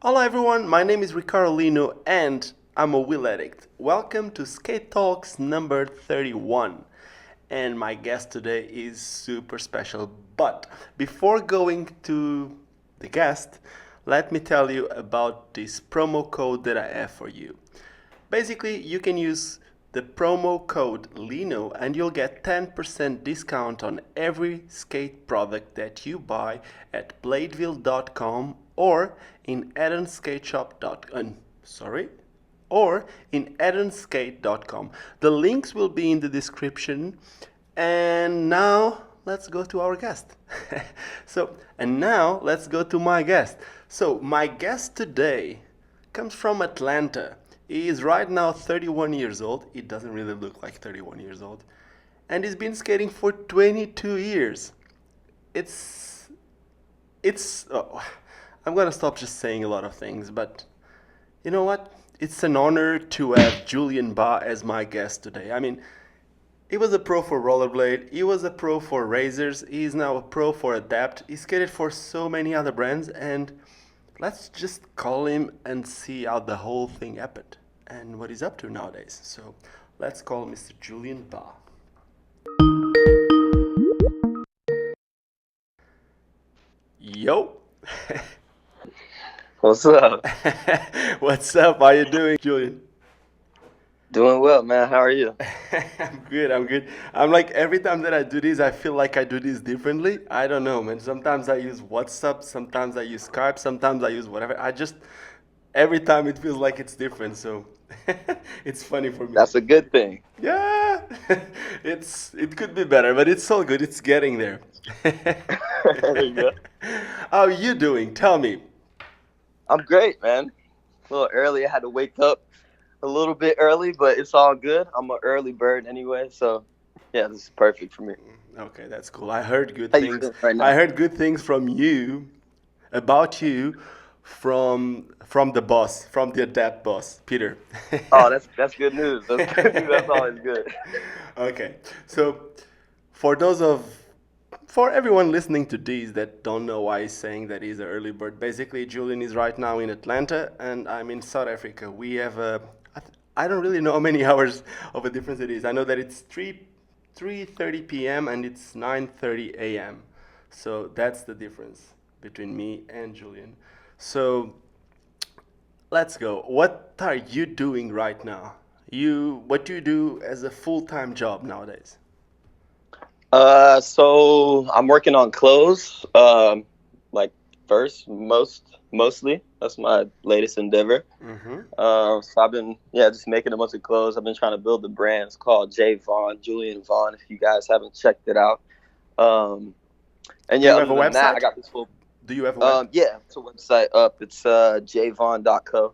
Hello everyone, my name is Ricardo Lino and I'm a wheel addict. Welcome to Skate Talks number 31. And my guest today is super special. But before going to the guest, let me tell you about this promo code that I have for you. Basically, you can use the promo code Lino and you'll get 10% discount on every skate product that you buy at bladeville.com or in sorry, or in edenskate.com. The links will be in the description. And now let's go to our guest. And now let's go to my guest. So my guest today comes from Atlanta. He is right now 31 years old. He doesn't really look like 31 years old. And he's been skating for 22 years. It's I'm gonna stop just saying a lot of things, but you know what? It's an honor to have Julian Bah as my guest today. I mean, he was a pro for Rollerblade, he was a pro for Razors, he's now a pro for Adapt, he skated for so many other brands, and let's just call him and see how the whole thing happened and what he's up to nowadays. So let's call Mr. Julian Bah. Yo! What's up? What's up? How you doing, Julian? Doing well, man. How are you? I'm good. I'm like, every time that I do this, I feel like I do this differently. I don't know, man. Sometimes I use WhatsApp, sometimes I use Skype, sometimes I use whatever. Every time it feels like it's different. So it's funny for me. That's a good thing. Yeah, it could be better, but it's all good. It's getting there. There you go. How are you doing? Tell me. I'm great, man. A little early. I had to wake up a little bit early, but it's all good. I'm an early bird anyway, so yeah, this is perfect for me. Okay, that's cool. I heard good How you things. feeling right I now? heard good things from you, about you, from the boss, from the adapt boss, Peter. Oh, that's good news. That's good news. That's always good. Okay, so for those of for everyone listening to these that don't know why he's saying that he's an early bird, basically Julian is right now in Atlanta and I'm in South Africa. We have I don't really know how many hours of a difference it is. I know that it's 3:30 p.m. and it's 9:30 a.m. So that's the difference between me and Julian. So let's go. What are you doing right now? What do you do as a full-time job nowadays? So I'm working on clothes. Like first, mostly. That's my latest endeavor. Mm-hmm. So I've been, just making a bunch of clothes. I've been trying to build the brand. It's called J Vaughn, Julian Vaughn. If you guys haven't checked it out, um, and Do you have other a than that, I website? got this full. Do you have a web? It's a website up. It's jvaughn.co.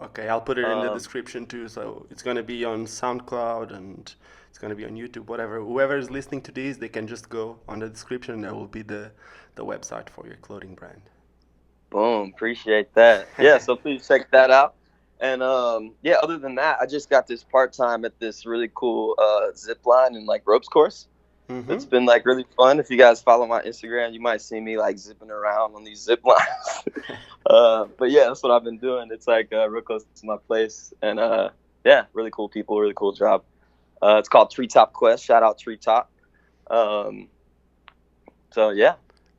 Okay, I'll put it in the Um, description too. So it's gonna be on SoundCloud and it's gonna be on YouTube, whatever. Whoever is listening to this, they can just go on the description and there will be the website for your clothing brand. Boom, appreciate that. Yeah, so please check that out. And other than that, I just got this part time at this really cool zip line and like ropes course. Mm-hmm. It's been like really fun. If you guys follow my Instagram, you might see me like zipping around on these zip lines. But yeah, that's what I've been doing. It's like real close to my place, and really cool people, really cool job. It's called Treetop Quest. Shout out Treetop. Um, so yeah,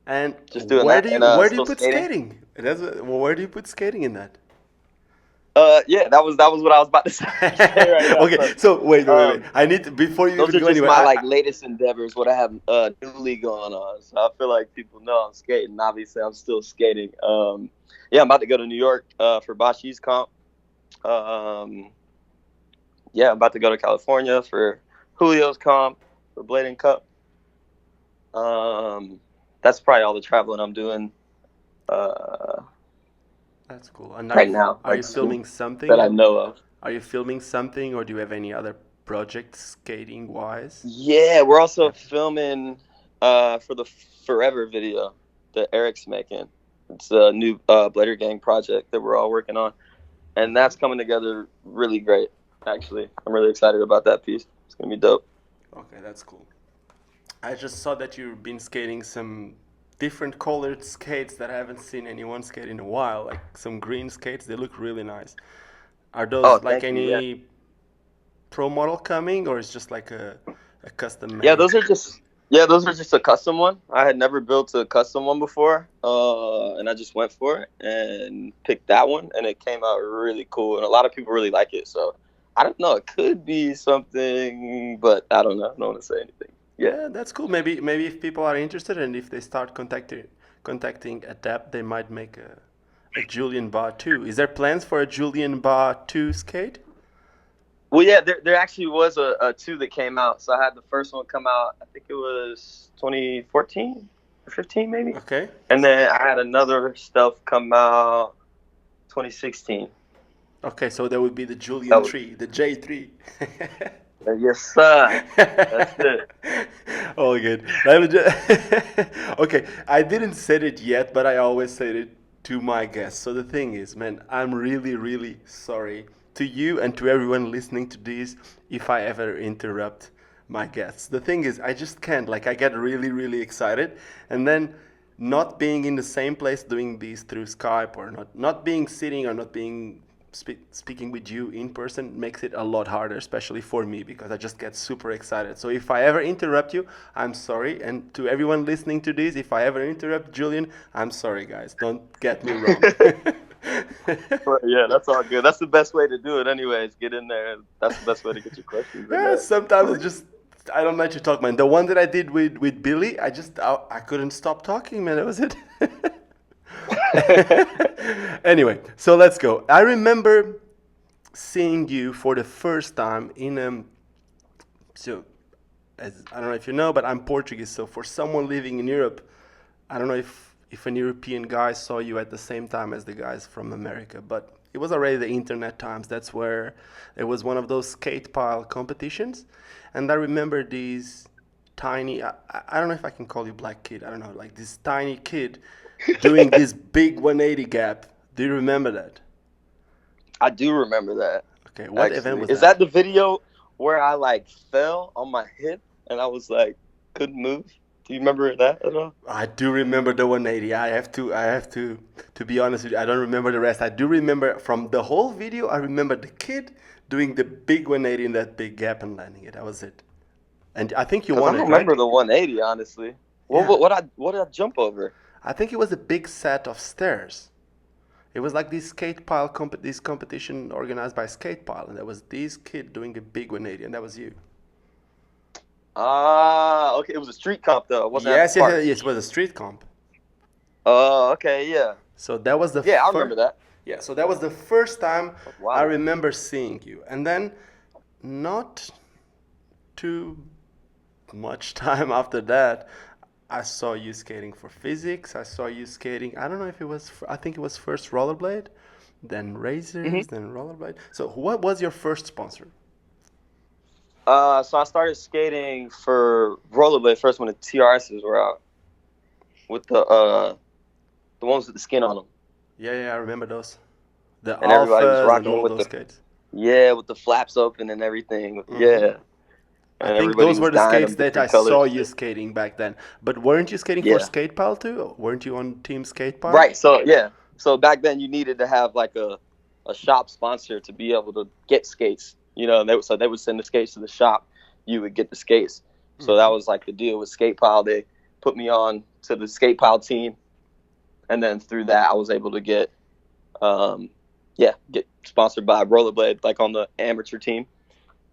And just doing that and where do you still put skating. skating? Where do you put skating in that? That was what I was about to say, say right now. Okay, so wait. Um, I need to, before you those even are go just anywhere. my like latest endeavors. What I have newly going on. So I feel like people know I'm skating. Obviously, I'm still skating. I'm about to go to New York for Bashi's comp. Um, I'm about to go to California for Julio's comp for Blading Cup. Um, that's probably all the traveling I'm doing uh, That's cool. And right now, are like you filming something? that I know of. Are you filming something, or do you have any other projects skating wise? Yeah, we're also filming for the Forever video that Eric's making. It's a new Blader Gang project that we're all working on, and that's coming together really great. Actually, I'm really excited about that piece. It's gonna be dope. Okay, that's cool. I just saw that you've been skating some different colored skates that I haven't seen anyone skate in a while. Like some green skates, they look really nice. Are Oh, those like thank you. Yeah. any pro model coming, or it's just like a custom Yeah, made? those are just a custom one. I had never built a custom one before, and I just went for it and picked that one, and it came out really cool, and a lot of people really like it. So I don't know, it could be something, but I don't know. I don't want to say anything. Yeah. Yeah, that's cool. Maybe if people are interested and if they start contacting Adapt, they might make a Julian Bah 2. Is there plans for a Julian Bah 2 skate? Well, yeah, there actually was a two that came out. So I had the first one come out. I think it was 2014 or 15, maybe. Okay. And then I had another stuff come out 2016. Okay, so that would be the Julian That was, 3, the J3. yes, sir. That's it. All good. Okay, I didn't say it yet, but I always say it to my guests. So the thing is, man, I'm really, really sorry to you and to everyone listening to this if I ever interrupt my guests. The thing is, I just can't. Like, I get really, really excited, and then not being in the same place doing these through Skype, or not being sitting, or not being speaking with you in person makes it a lot harder, especially for me, because I just get super excited. So if I ever interrupt you, I'm sorry. And to everyone listening to this, if I ever interrupt Julian, I'm sorry, guys. Don't get me wrong. Yeah, that's all good. That's the best way to do it, anyways. Get in there. That's the best way to get your questions in Yeah, there. sometimes it's just I don't let you talk, man. The one that I did with Billy, I couldn't stop talking, man. That was it. Anyway, so let's go. I remember seeing you for the first time in so as I don't know if you know, but I'm Portuguese. So for someone living in Europe, I don't know if an European guy saw you at the same time as the guys from America, but it was already the internet times. That's where it was one of those skate pile competitions, and I remember these tiny. I don't know if I can call you black kid. I don't know, like this tiny kid doing this big 180 gap. Do you remember that? I do remember that. Okay, what event Actually, was is that? that the video where I like fell on my hip and I was like couldn't move? Do you remember that at all? I do remember the 180. To be honest with you, I don't remember the rest. I do remember from the whole video. I remember the kid doing the big 180 in that big gap and landing it. That was it. And I think you Because I won don't it, right? remember the 180, honestly. Yeah. What did I jump over? I think it was a big set of stairs. It was like this this competition organized by SKATEPILE, and there was this kid doing a big 180, and that was you. Ah, okay. It was a street comp though. It wasn't at the Yes, yes, park. yes, yes. It was a street comp. Oh, okay, yeah, So that was the yeah. I first. remember that. Yeah, so that was the first time I Wow. remember seeing you, and then not too much time after that, I saw you skating for Fiziks. I saw you skating. I don't know if it was. I think it was first Rollerblade, then hmm Razors, then Rollerblade. So what was your first sponsor? So I started skating for rollerblade first when the TRSs were out with the ones with the skin on them, Yeah, yeah, I remember those. The and everybody was Alphas and rocking them all with those the skates. with the flaps open and everything. Hmm. Yeah, I and think everybody those was were the dyeing skates them that I different saw colors. you skating back then. But weren't you skating for Yeah. SKATEPILE too? Weren't you on Team SKATEPILE? Right. So yeah. So back then you needed to have like a shop sponsor to be able to get skates. You know, they would send the skates to the shop. You would get the skates. So that Hmm. was like the deal with SKATEPILE. They put me on to the SKATEPILE team, and then through that I was able to um, get sponsored by Rollerblade, like on the amateur team.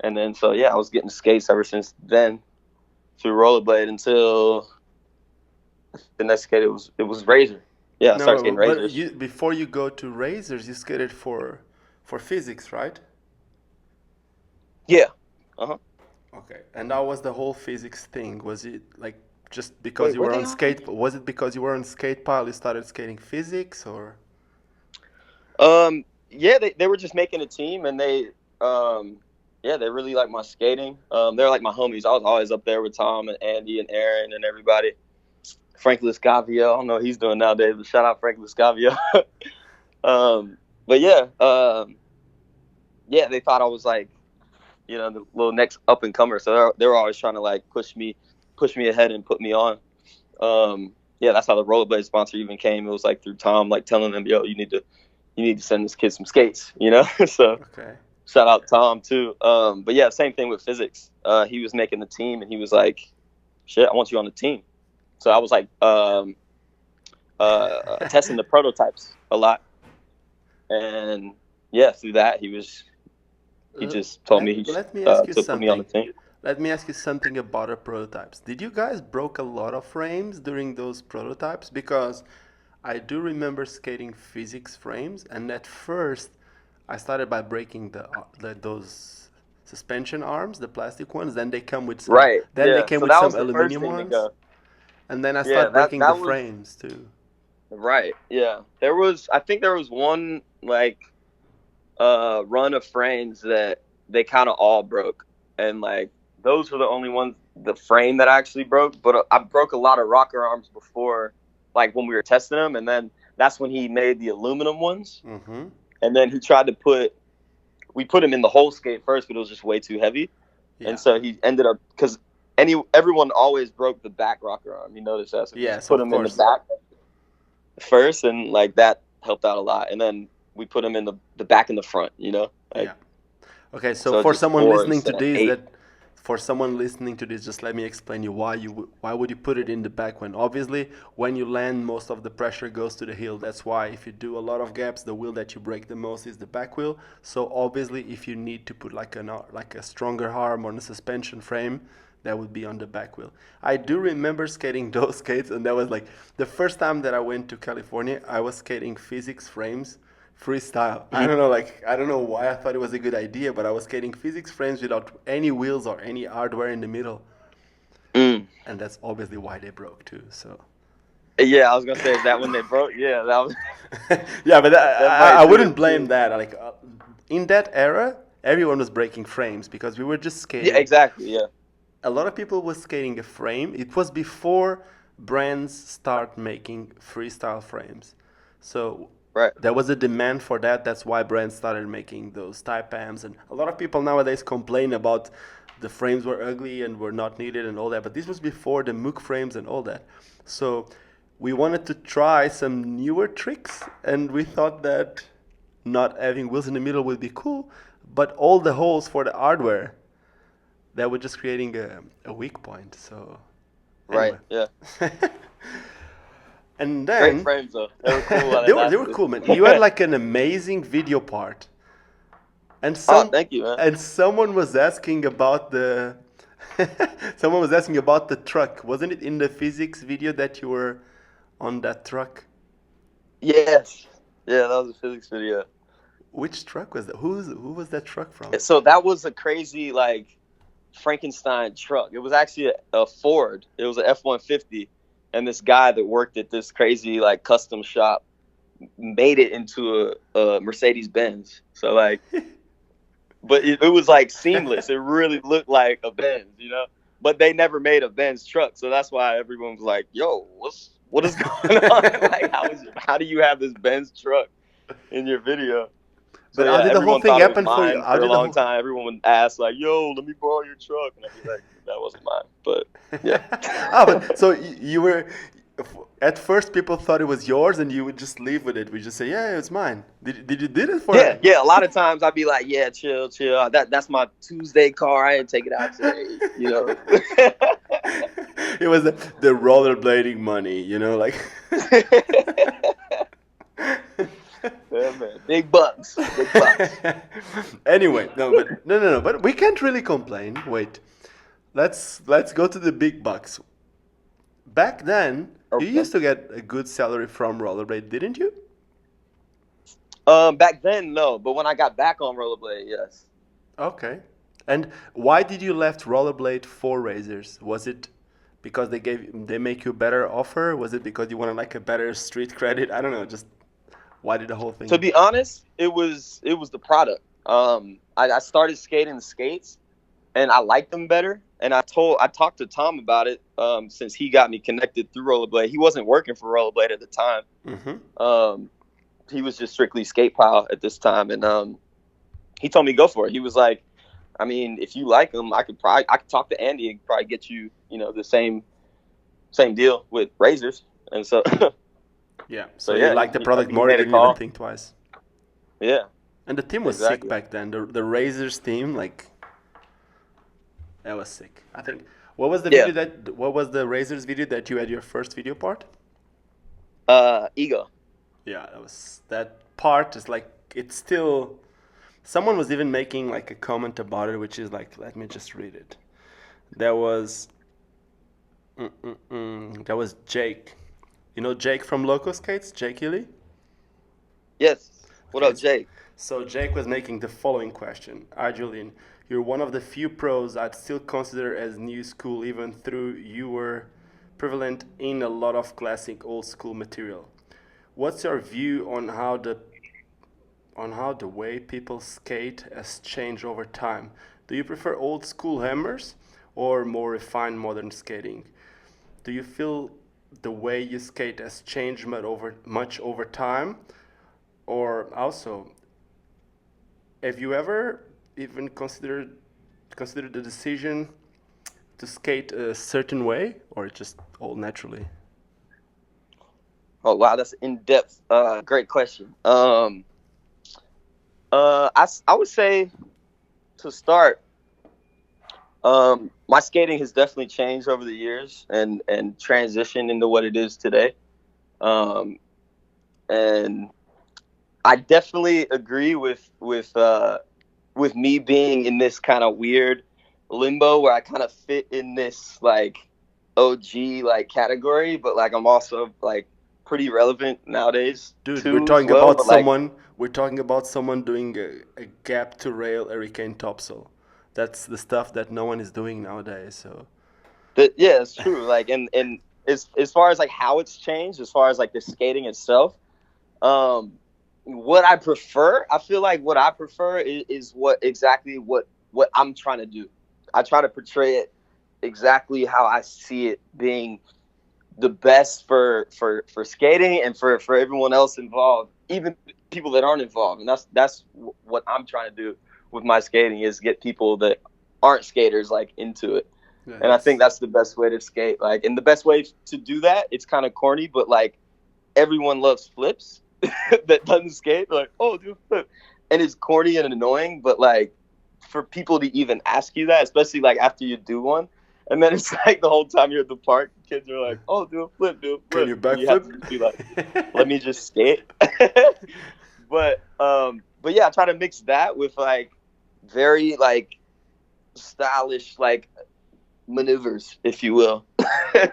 And then so yeah, I was getting skates ever since then through Rollerblade until the next skate it was Razor. Yeah, I started No, skating but Razors. you before you go to Razors, you skated for Fiziks, right? Yeah. Uh huh. Okay. And that was the whole Fiziks thing. Was it like just because Wait, you were were they on on? skate? Was it because you were on SKATEPILE you started skating Fiziks, or? Yeah, they were just making a team, and they really like my skating. They're like my homies. I was always up there with Tom and Andy and Aaron and everybody. Frank Liscavio, I don't know what he's doing nowadays, but shout out Frank Liscavio. But yeah, they thought I was like, the little next up and comer. So they were always trying to like push me ahead and put me on. Um, yeah, that's how the rollerblade sponsor even came. It was like through Tom, like telling them, yo, you need to send this kid some skates, you know. So Okay. shout out Tom too. But yeah, same thing with Fiziks. He was making the team, and he was like, shit, I want you on the team. So I was like testing the prototypes a lot, and yeah, through that he just told me Let me ask you to put me on the something. team. Let me ask you something about the prototypes. Did you guys broke a lot of frames during those prototypes? Because I do remember skating physics frames, and at first I started by breaking those suspension arms, the plastic ones. Then they come with some. Right. Then they Yeah. came So with that some was the first aluminum thing to ones, go. and then I Yeah. started breaking the That was frames too. right. Yeah. I think there was one like run of frames that they kind of all broke, and like those were the only ones, the frame that actually broke. But I broke a lot of rocker arms before, like when we were testing them, and then that's when he made the aluminum ones, Mm-hmm. and then he tried to we put him in the whole skate first, but it was just way too heavy, and Yeah. so he ended up because everyone always broke the back rocker arm. You notice that, so we just Yes, put of him in the course. back first, and like that helped out a lot, and then we put him in the back and the front. You know, like Yeah. Okay, so so for just someone 4 listening to instead of this, 8. just let me explain you why would you put it in the back when obviously when you land most of the pressure goes to the heel. That's why if you do a lot of gaps, the wheel that you break the most is the back wheel. So obviously if you need to put like a stronger arm on a suspension frame, that would be on the back wheel. I do remember skating those skates, and that was like the first time that I went to California. I was skating physics frames freestyle. I don't know why I thought it was a good idea, but I was skating physics frames without any wheels or any hardware in the middle, Mm. and that's obviously why they broke too. So Yeah, I was gonna say, is that when they broke? Yeah, that was yeah, but that I might do wouldn't it blame too. that. Like in that era, everyone was breaking frames because we were just Yeah, skating. exactly. Yeah, A lot of people was skating a frame. It was before brands start making freestyle frames. So right. there was a demand for that. That's why brands started making those type amps. And a lot of people nowadays complain about the frames were ugly and were not needed and all that. But this was before the MOOC frames and all that. So we wanted to try some newer tricks, and we thought that not having wheels in the middle would be cool, but all the holes for the hardware, that were just creating a weak point. So Right. anyway, Yeah. and Great then frames though. They were cool while they they were lasted. cool, man. You had like an amazing video part, and Oh, thank you, man. someone was asking about the someone was asking about the truck. Wasn't it in the physics video that you were on that truck? Yes. Yeah, that was a physics video. Which truck was that? Who was that truck from? So that was a crazy like Frankenstein truck. It was actually a Ford. It was an F-150, and this guy that worked at this crazy like custom shop made it into a Mercedes Benz. So like, but it was like seamless. It really looked like a Benz, you know. But they never made a Benz truck, so that's why everyone was like, "Yo, what is going on? Like, how do you have this Benz truck in your video?" So But how yeah, did the whole everyone thing thought it was happen for you? mine How for a did the long whole time. Everyone would ask like, "Yo, let me borrow your truck," and I'd be like, "That wasn't mine." But yeah, ah, but so you were at first people thought it was yours, and you would just leave with it. We just say, yeah, it's mine. Did you did it for? yeah. A lot of times I'd be like, "Yeah, chill, chill. That's my Tuesday car. I didn't take it out today." You know. It was the rollerblading money, like. Yeah, man. Big bucks. Big bucks. Anyway, no, but we can't really complain. Wait, let's go to the big bucks. Back then, you Okay. used to get a good salary from rollerblade, didn't you? Back then, no, but when I got back on rollerblade, yes. Okay. And why did you left rollerblade for Razors? Was it because they make you a better offer? Was it because you wanted like a better street credit? I don't know. Just why did the whole To thing? be honest, it was the product. I started skating the skates, and I liked them better. And I talked to Tom about it, since he got me connected through Rollerblade. He wasn't working for Rollerblade at the time. Mm-hmm. He was just strictly SKATEPILE at this time, and he told me go for it. He was like, I mean, if you like them, I could talk to Andy and probably get you, the same deal with Razors. And so, Yeah. so So you yeah, like the I product think he more, you made a didn't even call. think twice. Yeah, And the team was sick exactly. back then. The Razors team, like, that was sick. I think. What was the Yeah. video that? What was the Razors video that you had your first video part? Ego. Yeah, that part is like it's still. Someone was even making like a comment about it, which is like, let me just read it. There was, that was Jake. You know Jake from Loco Skates, Jake Healy. Yes. What Okay, up, Jake? so Jake was making the following question. Hi, Julian. You're one of the few pros I'd still consider as new school, even though you were prevalent in a lot of classic old school material. What's your view on how the way people skate has changed over time? Do you prefer old school hammers or more refined modern skating? Do you feel the way you skate has changed much over time? Or also, have you ever even considered the decision to skate a certain way, or just all naturally? Oh wow, that's in depth. Great question. I would say to start, my skating has definitely changed over the years and transitioned into what it is today. Um, and I definitely agree with me being in this kind of weird limbo where I kind of fit in this like OG like category, but like I'm also like pretty relevant nowadays Dude, too as well. But like we're talking about someone doing a gap to rail hurricane topsail. That's the stuff that no one is doing nowadays. So yeah, it's true. Like and as far as like how it's changed, as far as like the skating itself, um, what I prefer, I feel like what I prefer is what I'm trying to do. I try to portray it exactly how I see it being the best for skating and for everyone else involved, even people that aren't involved. And that's what I'm trying to do with my skating is get people that aren't skaters like into it. yeah, And I think it's that's the best way to skate. Like, and the best way to do that, it's kind of corny, but like everyone loves flips that doesn't skate. They're like, oh, do a flip, and it's corny and annoying. But like, for people to even ask you that, especially like after you do one, and then it's like the whole time you're at the park, kids are like, oh, do a can flip, you and you have to backflip? just be like, let me just skate. But yeah, I try to mix that with like very like stylish like maneuvers, if you will.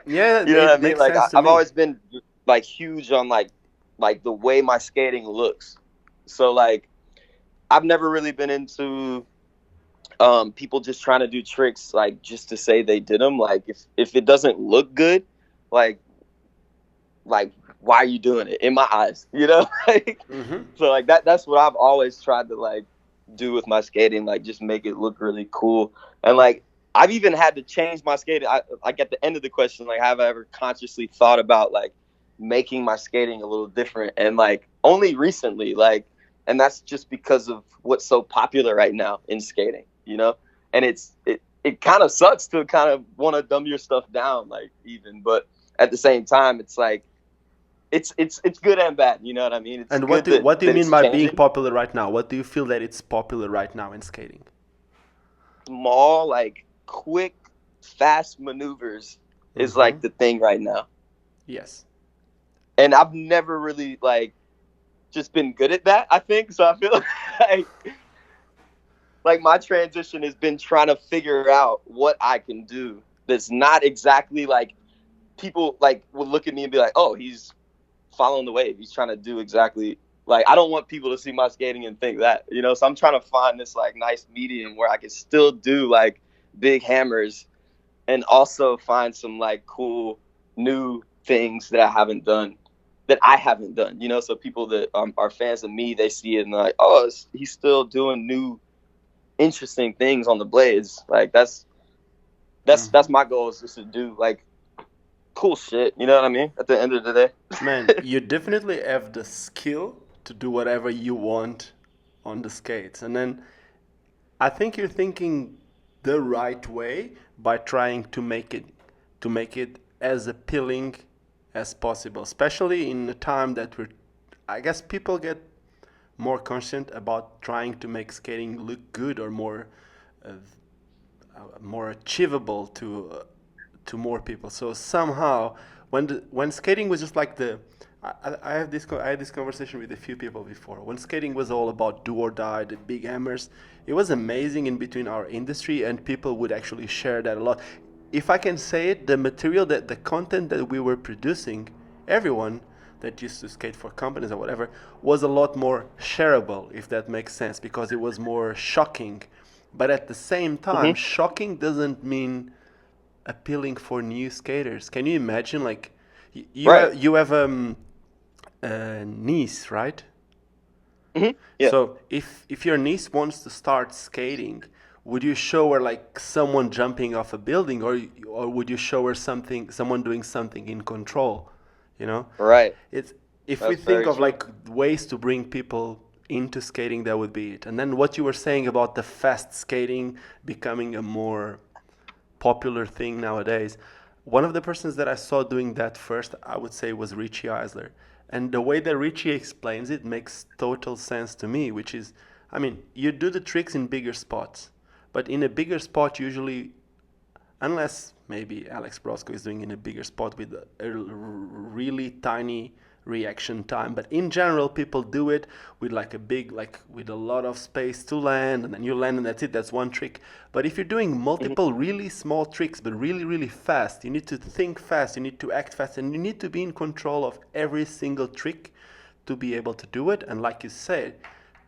Yeah, You know what I it mean? makes Like sense to I've me. always been like huge on like the way my skating looks. So like I've never really been into people just trying to do tricks like just to say they did them. Like if it doesn't look good, like like why are you doing it in my eyes? You know, like Hmm. so like that's what I've always tried to like do with my skating, like just make it look really cool. And like I've even had to change my skating. Like at the end of the question, like have I ever consciously thought about like making my skating a little different? And like only recently, like, and that's just because of what's so popular right now in skating, you know. And it kind of sucks to kind of want to dumb your stuff down, like even, but at the same time, it's like it's good and bad. You know what I mean? It's And good what do you that mean it's by being changing. popular right now? What do you feel that it's popular right now in skating? Small, like quick, fast maneuvers is Hmm. like the thing right now. Yes. And I've never really like just been good at that. I think so. I feel like my transition has been trying to figure out what I can do that's not exactly like people like would look at me and be like, oh, he's following the wave. He's trying to do exactly like I don't want people to see my skating and think that, you know. So I'm trying to find this like nice medium where I can still do like big hammers and also find some like cool new things that I haven't done, you know. So people that are fans of me, they see it and they're like, oh, he's still doing new, interesting things on the blades. Like that's Hmm. my goal is just to do like cool shit. You know what I mean? At the end of the Man, day. you definitely have the skill to do whatever you want on the skates. And then I think you're thinking the right way by trying to make it as appealing as possible, especially in a time that I guess people get more conscient about trying to make skating look good or uh, more achievable to more people. So somehow, when skating was just like I had this conversation with a few people before. When skating was all about do or die, the big hammers, it was amazing in between our industry, and people would actually share that a lot. If I can say it, the content that we were producing, everyone that used to skate for companies or whatever, was a lot more shareable, if that makes sense, because it was more shocking. But at the same time, Mm-hmm. shocking doesn't mean appealing for new skaters. Can you imagine, like, Right. you have a niece, right? Mm-hmm. Yeah. So if your niece wants to start skating, would you show her like someone jumping off a building, or would you show her someone doing something in control? You know, Right. it's if we That's think very of true. like ways to bring people into skating, that would be it. And then what you were saying about the fast skating becoming a more popular thing nowadays. One of the persons that I saw doing that first, I would say, was Richie Eisler. And the way that Richie explains it makes total sense to me, which is, I mean, you do the tricks in bigger spots, but in a bigger spot, usually, unless maybe Alex Brosco is doing in a bigger spot with a really tiny reaction time, but in general people do it with like a big, like with a lot of space to land, and then you land and that's it, that's one trick. But if you're doing Mm-hmm. multiple really small tricks but really fast, you need to think fast, you need to act fast, and you need to be in control of every single trick to be able to do it, and like you said,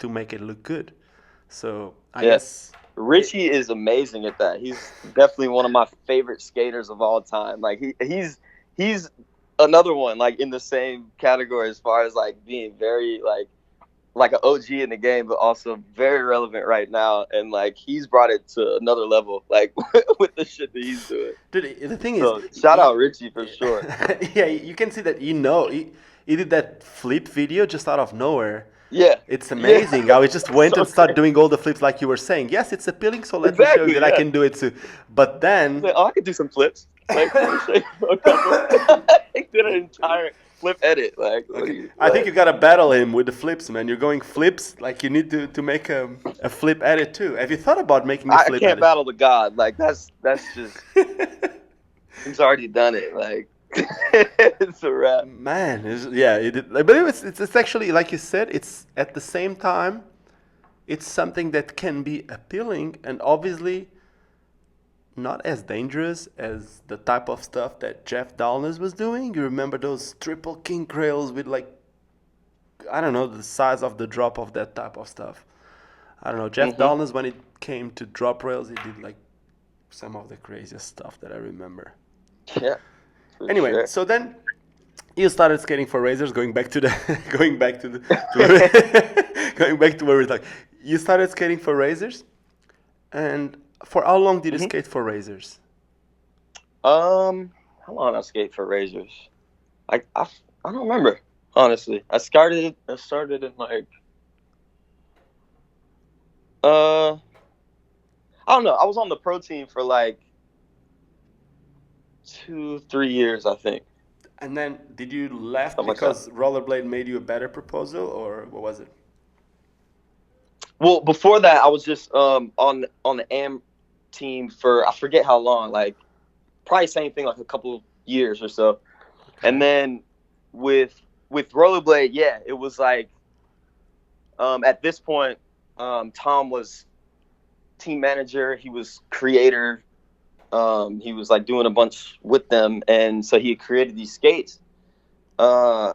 to make it look good. So I Yeah. guess it, Richie is amazing at that. He's definitely one of my favorite skaters of all time. Like he's another one like in the same category as far as like being very like an OG in the game, but also very relevant right now. And like he's brought it to another level, like with the shit that he's doing. dude, the thing is, So shout out Richie for sure. yeah, you can see that he did that flip video just out of nowhere. Yeah, It's yeah, amazing how he just went so and started crazy. doing all the flips like you were saying. Yes, it's appealing, so let me show you Exactly. that I Yeah. can do it too. But He's then, like, oh, I could do some flips. Like, let me show you a couple. He did an entire flip edit. Like, what do okay, you I think like? you gotta battle him with the flips, man. You're going flips, like you need to make a flip edit too. Have you thought about making a I flip can't edit? battle the god. Like, that's just he's already done it. Like, it's a wrap. Man, yeah, it did, but it's actually like you said. It's at the same time, it's something that can be appealing and obviously not as dangerous as the type of stuff that Jeff Downes was doing. You remember those triple kink rails with like, I don't know, the size of the drop of that type of stuff. I don't know. Jeff Hmm. Downes, when it came to drop rails, he did like some of the craziest stuff that I remember. Yeah, for Anyway, sure. so then you started skating for razors. Going back to the, going back to the, to where going back to where we're like, you started skating for razors, and for how long did you Hmm. skate for razors? How long I skate for Razors? I don't remember honestly. I started in like uh I don't know. I was on the pro team for like 2-3 years, I think, And then did you left something like that. because Rollerblade made you a better proposal, or what was it? Well, before that, I was just on the AM team for I forget how long, like probably same thing, like a couple years or so. And Okay. then with Rollerblade, yeah, it was like at this point, Tom was team manager. He was creator. He was like doing a bunch with them, and so he had created these skates. Uh,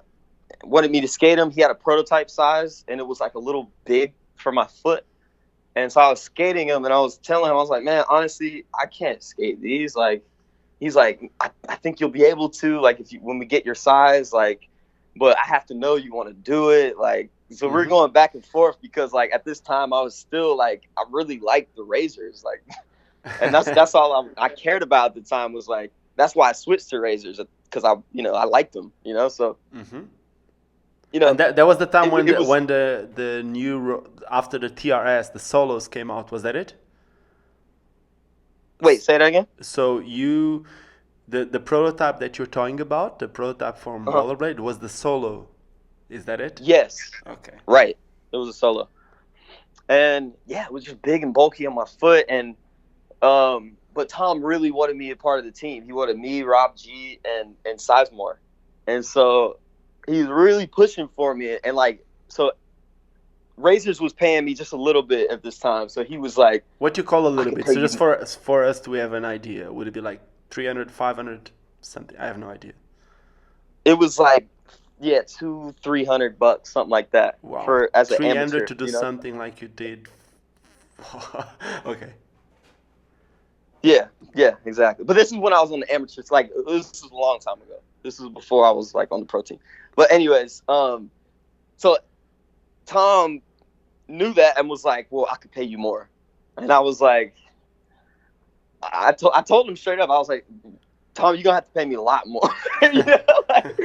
Wanted me to skate them. He had a prototype size, and it was like a little big for my foot. And so I was skating him, and I was telling him, I was like, man, honestly, I can't skate these. Like, he's like, I think you'll be able to, like, if you when we get your size, like, but I have to know you want to do it. Like, so we're Mm-hmm. going back and forth because, like, at this time, I was still like, I really liked the razors, like, and that's all I cared about at the time was like, that's why I switched to razors because I liked them, so Mm-hmm. you And know, that was the time when it was. the new after the TRS the solos came out. Was that it? Wait, say that again. So The prototype that you're talking about, the prototype from Uh-huh. Rollerblade, was the solo. Is that it? Yes, Okay. right. It was a solo, and yeah, it was just big and bulky on my foot, and but Tom really wanted me a part of the team. He wanted me, Rob G, and Sizemore, and so he's really pushing for me, and like so. Razors was paying me just a little bit at this time, so he was like, What you call a "I little can bit? pay So just you." for us to have an idea, would it be like 300, 500, something? I have no idea. It was like, yeah, $200-300, something like that, Wow. for as an 300 amateur, to do you know. something like you did. Okay. Yeah, yeah, exactly. But this is when I was on the amateur. It's like this is a long time ago. This was before I was like on the pro team. But anyways, so Tom knew that and was like, "Well, I could pay you more," and I was like, I told him straight up. I was like, "Tom, you're gonna have to pay me a lot more. You know, like,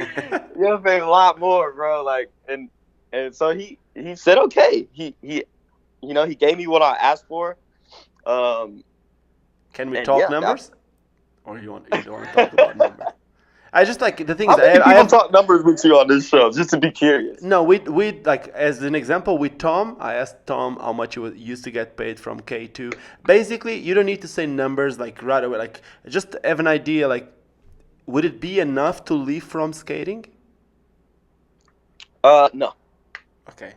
you're gonna pay me a lot more, bro." Like, and so he said okay. He you know, he gave me what I asked for. Um, Can we and talk yeah, numbers? Or you don't want to talk about numbers? I just like the thing how is many I people have talk numbers with you on this show? Just to be curious. no we like as an example with Tom. I asked Tom how much he used to get paid from K2. Basically, you don't need to say numbers like right away. Like just have an idea. Like, would it be enough to leave from skating? No, Okay,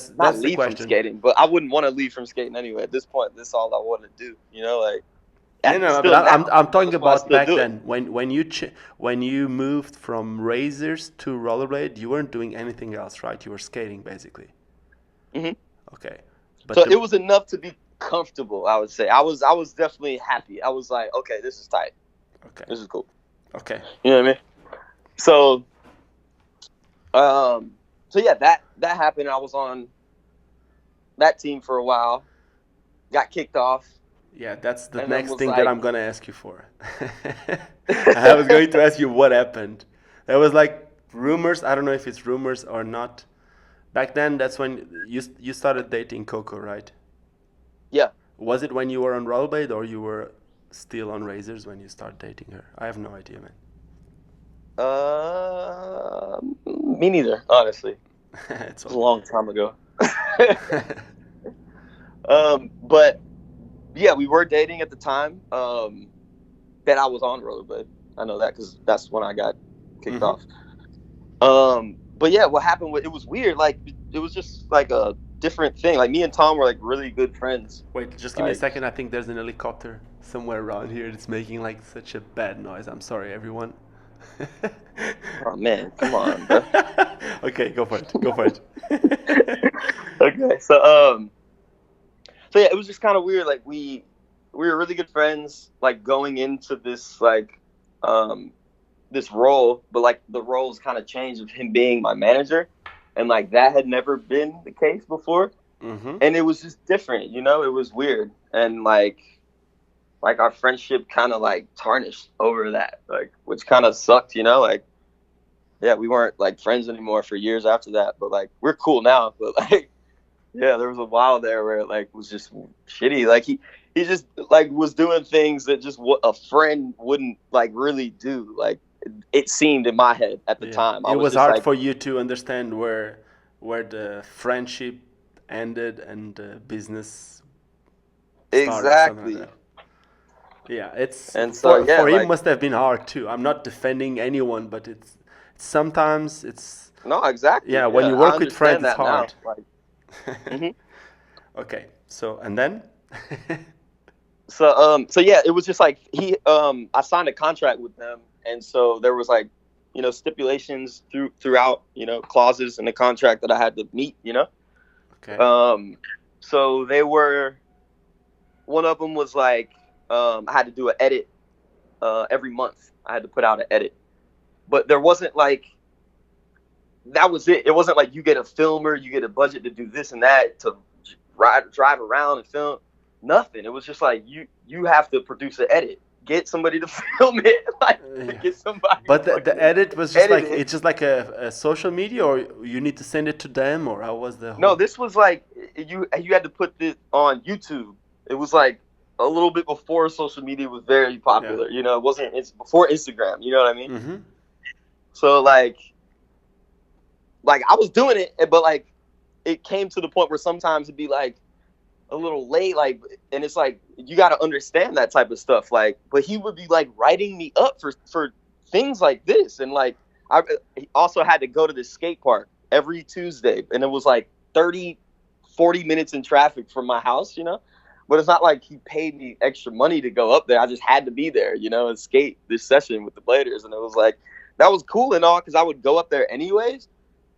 not that's the leave from question. skating, but I wouldn't want to leave from skating anyway. At this point, this is all I want to do. You know, like No, no, but still now. I'm You know, talking that's why I about still back do it. then when you moved from razors to rollerblade, you weren't doing anything else, right? You were skating basically. Hmm. Okay, but So the it was enough to be comfortable. I would say I was definitely happy. I was like, okay, this is tight. okay, This is cool. okay, You know what I mean? So um, so yeah, that happened. I was on that team for a while. Got kicked off, yeah, that's the and then next was thing that like, I'm gonna ask you for. I was going to ask you what happened. There was like rumors. I don't know if it's rumors or not. Back then, that's when you started dating Coco, right? yeah, Was it when you were on rollerblade or you were still on razors when you started dating her? I have no idea, man. me neither, honestly. It It's was a all good. long time ago. But yeah, we were dating at the time. That I was on rollerblade. I know that because that's when I got kicked Hmm. off. But yeah, what happened? It was weird. Like it was just like a different thing. Like me and Tom were like really good friends. Wait, just give me a Like, second. I think there's an helicopter somewhere around here that's making like such a bad noise. I'm sorry, everyone. oh man, come on, bro. Okay, go for it. Go for it. Okay, so yeah, it was just kind of weird. Like we were really good friends. Like going into this um this role, but like the roles kind of changed of him being my manager, and like that had never been the case before, Mm-hmm. and it was just different. You know, it was weird, and like our friendship kind of like tarnished over that, like which kind of sucked. You know, like yeah, we weren't like friends anymore for years after that, but like we're cool now, but like yeah, there was a while there where it like was just shitty. Like he just like was doing things that just what a friend wouldn't like really do. Like it seemed in my head at the Yeah, time. I it was was just hard like, for you to understand where the friendship ended and the business started or something like exactly. that. Yeah, it's And so yeah, for him like must have been hard too. I'm not defending anyone, but it's sometimes it's no, exactly. yeah, when Yeah, you I work with friends understand it's that now. hard. Like hmm Okay, so and then so yeah, it was just like I signed a contract with them, and so there was like stipulations throughout clauses in the contract that I had to meet. okay. Um, so they were one of them was like I had to do an edit every month. I had to put out an edit, but there wasn't like that was it. It wasn't like you get a filmer, you get a budget to do this and that to drive around and film. Nothing. It was just like you have to produce an edit. Get somebody to film it. Like Yeah. get somebody to But the fucking edit was just edit like it. it's just like a social media, or you need to send it to them, or how was the No, whole? this was like you had to put this on YouTube. It was like a little bit before social media was very popular. Yeah. You know, it's before Instagram. You know what I mean? Mm-hmm. So like I was doing it, but like it came to the point where sometimes it'd be like a little late, like, and it's like you got to understand that type of stuff. Like, but he would be like writing me up for things like this, and like I also had to go to the skate park every Tuesday, and it was like 30-40 minutes in traffic from my house, you know. But it's not like he paid me extra money to go up there. I just had to be there, you know, and skate this session with the Bladers, and it was like that was cool and all because I would go up there anyways.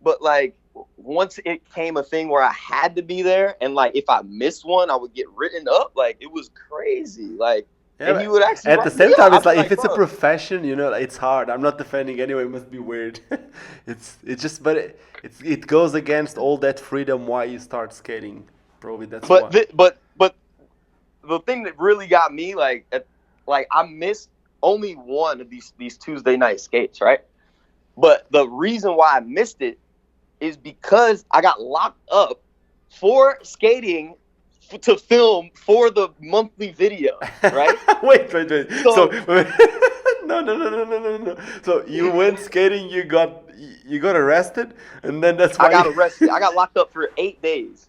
But like once it came a thing where I had to be there, and like if I missed one, I would get written up. Like it was crazy. Like, Yeah, and he would actually at the write me same up. time, I'd it's be like if it's a "Bro." profession, you know, it's hard. I'm not defending anyway. It must be weird. It's just, but it goes against all that freedom. Why you start skating? Probably that's why. But the thing that really got me like I missed only one of these Tuesday night skates, right? But the reason why I missed it is because I got locked up for skating to film for the monthly video, right? Wait. So, So no. So you went skating, you got arrested, and then that's why I got arrested. I got locked up for 8 days.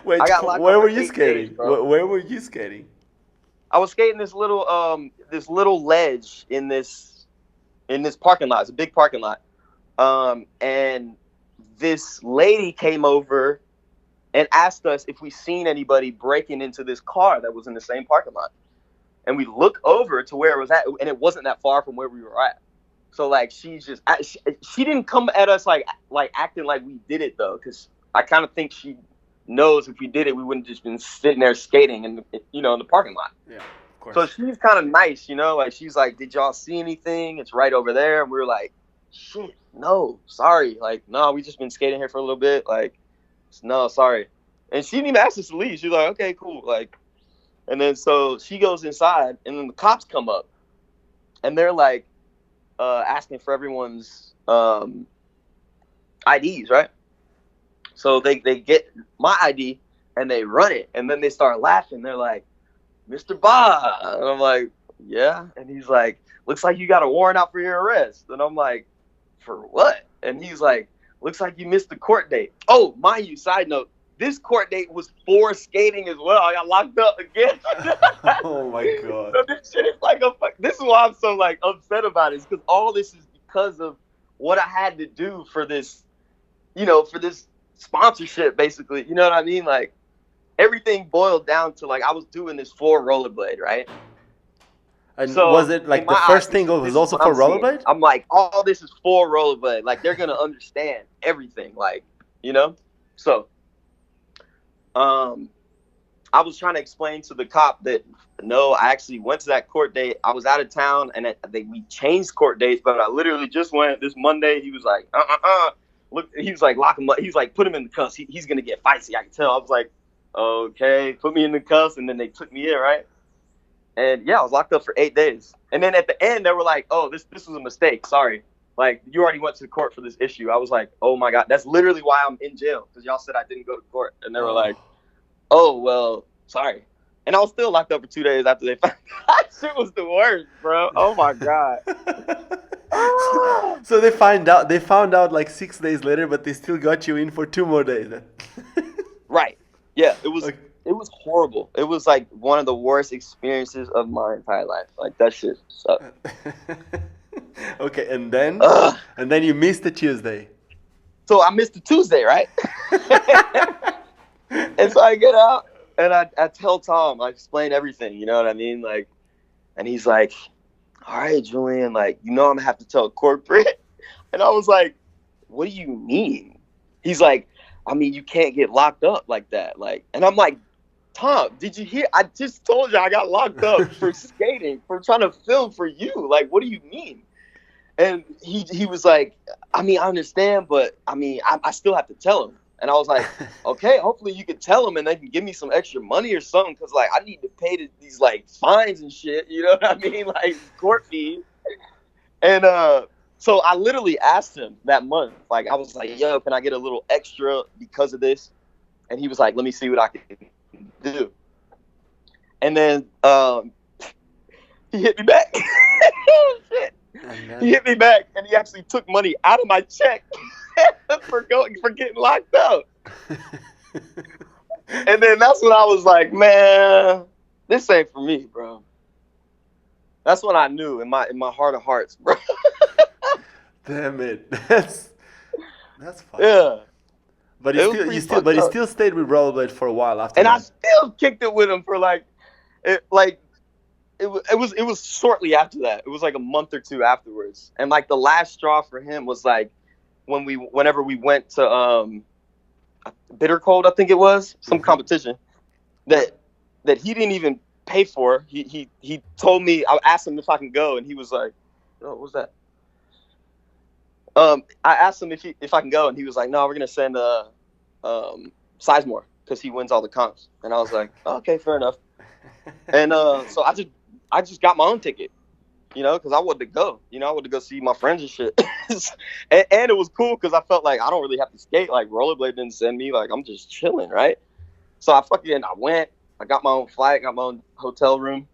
Wait, I got locked where up were for you 8 skating? days, bro. Where were you skating? I was skating this little ledge in this parking lot. It's a big parking lot. And this lady came over and asked us if we seen anybody breaking into this car that was in the same parking lot. And we look over to where it was at, and it wasn't that far from where we were at. So like she didn't come at us like acting like we did it though, because I kind of think she knows if we did it, we wouldn't just been sitting there skating in the parking lot. Yeah, of course. So she's kind of nice, you know, like she's like, "Did y'all see anything? It's right over there." And we were like, "Shit, no, sorry. Like, no, we just been skating here for a little bit. Like, no, sorry." And she didn't even ask us to leave. She was like, "Okay, cool." Like, and then so she goes inside, and then the cops come up, and they're like asking for everyone's IDs, right? So they get my ID and they run it, and then they start laughing. They're like, "Mr. Bah," and I'm like, "Yeah," and he's like, "Looks like you got a warrant out for your arrest," and I'm like, "For what?" And he's like, "Looks like you missed the court date." Oh, mind you, side note, this court date was for skating as well. I got locked up again. Oh my god. So this shit is like this is why I'm so like upset about it, is because all this is because of what I had to do for this, for this sponsorship, basically. You know what I mean? Like everything boiled down to like I was doing this for Rollerblade, right? And So, was it like in the my first eyes, thing this was is also what for I'm seeing. Rollerblade? I'm like, all this is for Rollerblade. Like they're gonna understand everything, like, So, I was trying to explain to the cop that no, I actually went to that court date. I was out of town, and we changed court dates, but I literally just went this Monday. He was like, Look, he was like, lock him up. He was like, put him in the cuffs. He's gonna get feisty. I can tell. I was like, okay, put me in the cuffs, and then they took me in, right? And yeah, I was locked up for 8 days. And then at the end, they were like, "Oh, this was a mistake. Sorry. Like, you already went to the court for this issue." I was like, "Oh my god, that's literally why I'm in jail, because y'all said I didn't go to court." And they were like, "Oh well, sorry." And I was still locked up for 2 days after they found that shit was the worst, bro. Oh my god. So they found out like 6 days later, but they still got you in for 2 more days. Right. Yeah, it was. Okay. It was horrible. It was like one of the worst experiences of my entire life. Like that shit sucked. Okay, and then you missed the Tuesday. So I missed the Tuesday, right? And so I get out and I tell Tom, I explain everything, you know what I mean? Like, and he's like, "All right, Julian, like, I'm gonna have to tell corporate." And I was like, "What do you mean?" He's like, "I mean, you can't get locked up like that." Like, and I'm like, "Tom, did you hear? I just told you I got locked up for skating, for trying to film for you. Like, what do you mean?" And he was like, "I mean, I understand, but I mean, I still have to tell him." And I was like, "Okay, hopefully you can tell him and they can give me some extra money or something, because like I need to pay these like fines and shit. You know what I mean? Like court fees." And so I literally asked him that month, like I was like, "Yo, can I get a little extra because of this?" And he was like, "Let me see what I can do." And then he hit me back. Oh, shit. He hit me back, and he actually took money out of my check for getting locked up. And then that's when I was like, man, this ain't for me, bro. That's when I knew in my heart of hearts, bro. Damn it, that's fucked. Yeah. But he still stayed with Rollerblade for a while after and that. I still kicked it with him for it was shortly after that. It was like a month or two afterwards. And like the last straw for him was like whenever we went to Bitter Cold, I think it was, some competition that he didn't even pay for. He told me, I asked him if I can go, and he was like, "Oh, what was that?" I asked him if I can go, and he was like, "No, we're gonna send Sizemore because he wins all the comps." And I was like, oh, "Okay, fair enough." And so I just got my own ticket, because I wanted to go. I wanted to go see my friends and shit. and it was cool because I felt like I don't really have to skate. Like Rollerblade didn't send me. Like I'm just chilling, right? So I went. I got my own flight, got my own hotel room,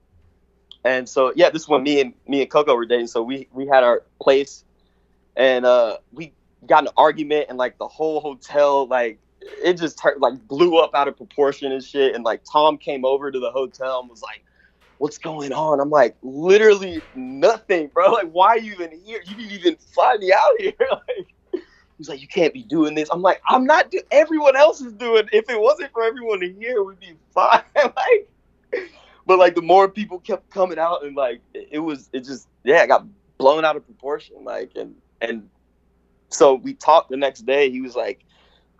and so yeah, this is when me and Coco were dating. So we had our place. And we got in an argument, and like the whole hotel, like it just blew up out of proportion and shit. And like Tom came over to the hotel and was like, "What's going on?" I'm like, "Literally nothing, bro. Like, why are you even here? You didn't even fly me out here." Like, he's like, "You can't be doing this." I'm like, "I'm not. Everyone else is doing. If it wasn't for everyone to hear, we'd be fine." Like, but like the more people kept coming out, and like it got blown out of proportion. Like and so we talked the next day. He was like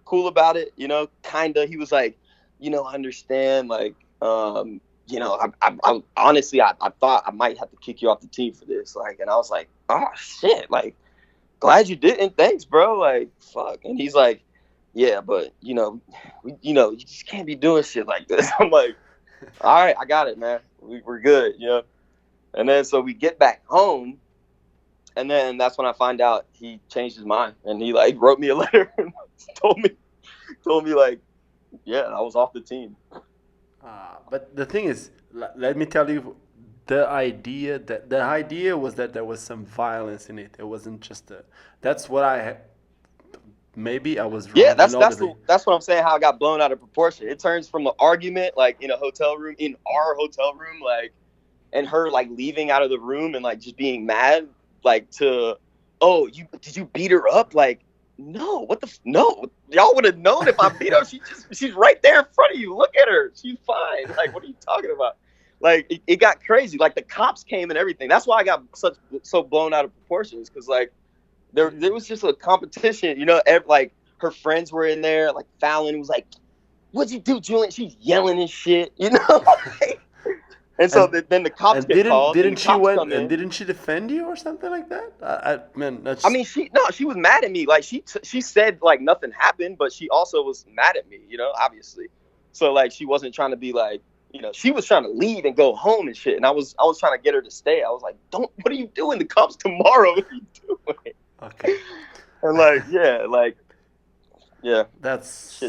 cool about it, kinda. He was like, I understand. Like, I honestly, I thought I might have to kick you off the team for this. Like, and I was like, oh shit, like, glad you didn't. Thanks, bro. Like, fuck. And he's like, yeah, but you just can't be doing shit like this. I'm like, all right, I got it, man. We're good, And then so we get back home. And then that's when I find out he changed his mind, and he like wrote me a letter and told me like, yeah, I was off the team. But the thing is, let me tell you, the idea was that there was some violence in it. It wasn't just that's what I had. Maybe I was wrong. Yeah, that's what I'm saying. How it got blown out of proportion. It turns from an argument like in our hotel room, like, and her like leaving out of the room and like just being mad. Like to, oh, did you beat her up? Like, no, no, y'all would have known if I beat her. She's right there in front of you. Look at her, she's fine. Like, what are you talking about? Like, it got crazy. Like the cops came and everything. That's why I got so blown out of proportions, because like there was just a competition. Like her friends were in there. Like Fallon was like, "What'd you do, Julian?" She's yelling and shit. Like, And so then the cops get called. Didn't she defend you or something like that? She was mad at me. Like she said like nothing happened, but she also was mad at me. Obviously. So like she wasn't trying to be like, she was trying to leave and go home and shit. And I was trying to get her to stay. I was like, "Don't. What are you doing? The cops tomorrow. What are you doing?" Okay. And like, yeah. That's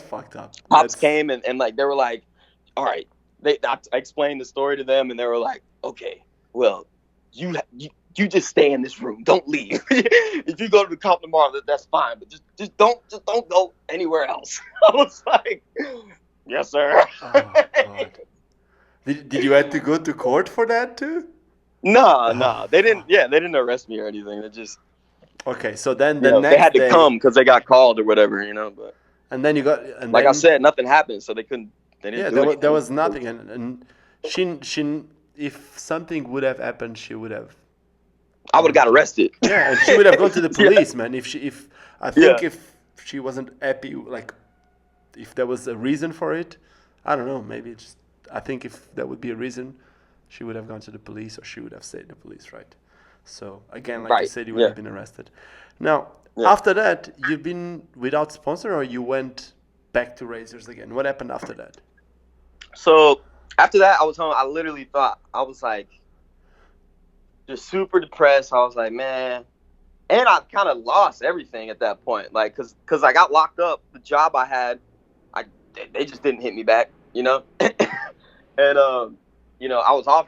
fucked up. Cops came and like they were like, "All right." I explained the story to them, and they were like, "Okay, well, you just stay in this room. Don't leave. If you go to the comp tomorrow, that's fine. But just don't go anywhere else." I was like, "Yes, sir." Oh, God. Did you have to go to court for that too? No, they didn't. Yeah, they didn't arrest me or anything. They just okay. So then the next they had to day, come because they got called or whatever, But and then you got I said, nothing happened, so they couldn't. There was nothing, and she if something would have happened, she would have. I would have got arrested. Yeah, and she would have gone to the police, man. If she wasn't happy, like if there was a reason for it, I don't know. Maybe I think if there would be a reason, she would have gone to the police, or she would have stayed the police, right? So again, like you said, you would have been arrested. Now after that, you've been without sponsor, or you went back to Razors again? What happened after that? So after that, I was home. I literally thought, I was like, just super depressed. I was like, man, and I kind of lost everything at that point, like, cause I got locked up. The job I had, they just didn't hit me back, And I was off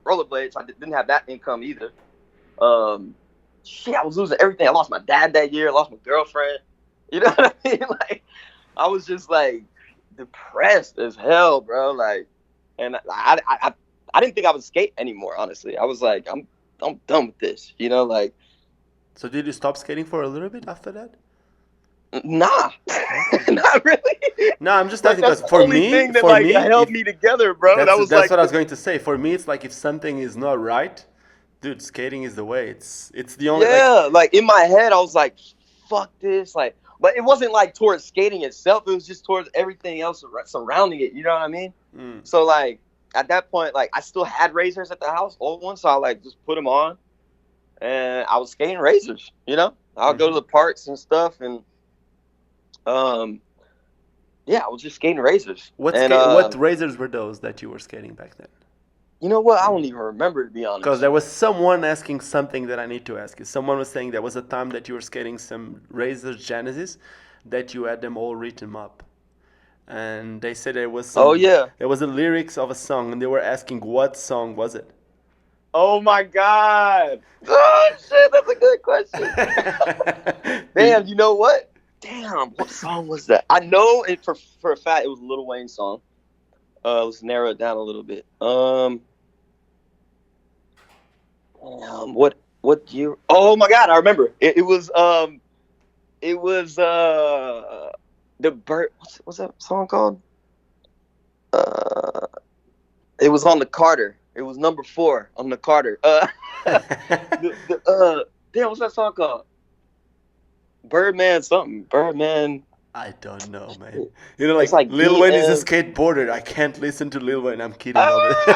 rollerblades, so I didn't have that income either. I was losing everything. I lost my dad that year. I lost my girlfriend. You know what I mean? Like, I was just like depressed as hell, bro. Like, and I didn't think I would skate anymore. Honestly, I was like, I'm done with this. Like. So did you stop skating for a little bit after that? Nah, Okay. not really. No, I'm just Like, asking that's because the only thing that like held if me together, bro. That was that's like what I was going to say. For me, it's like if something is not right, dude, skating is the way. It's the only like. yeah, like in my head, I was like, fuck this, like, but it wasn't like towards skating itself. It was just towards everything else surrounding it. You know what I mean? Mm. So like at that point, like I still had razors at the house, old ones, so I like just put them on, and I was skating razors. I'll go to the parks and stuff, and yeah, I was just skating razors. What razors were those that you were skating back then? You know what? I don't even remember, to be Because honest. there was someone asking something that I need to ask you. Someone was saying there was a time that you were skating some Razors Genesis that you had them all written up. And they said Oh yeah. there was a lyrics of a song and they were asking what song was it? Oh my God. Oh shit, that's a good question. Damn, you know what? Damn, what song was that? I know it for a fact it was a Lil Wayne song. Let's narrow it down a little bit. What year? Oh my God, I remember. It was the bird. What's that song called? It was on the Carter. It was number 4 on the Carter. Damn, what's that song called? Birdman something. Birdman. I don't know, man. Like Lil Wayne is a skateboarder. I can't listen to Lil Wayne. I'm kidding. Oh shit.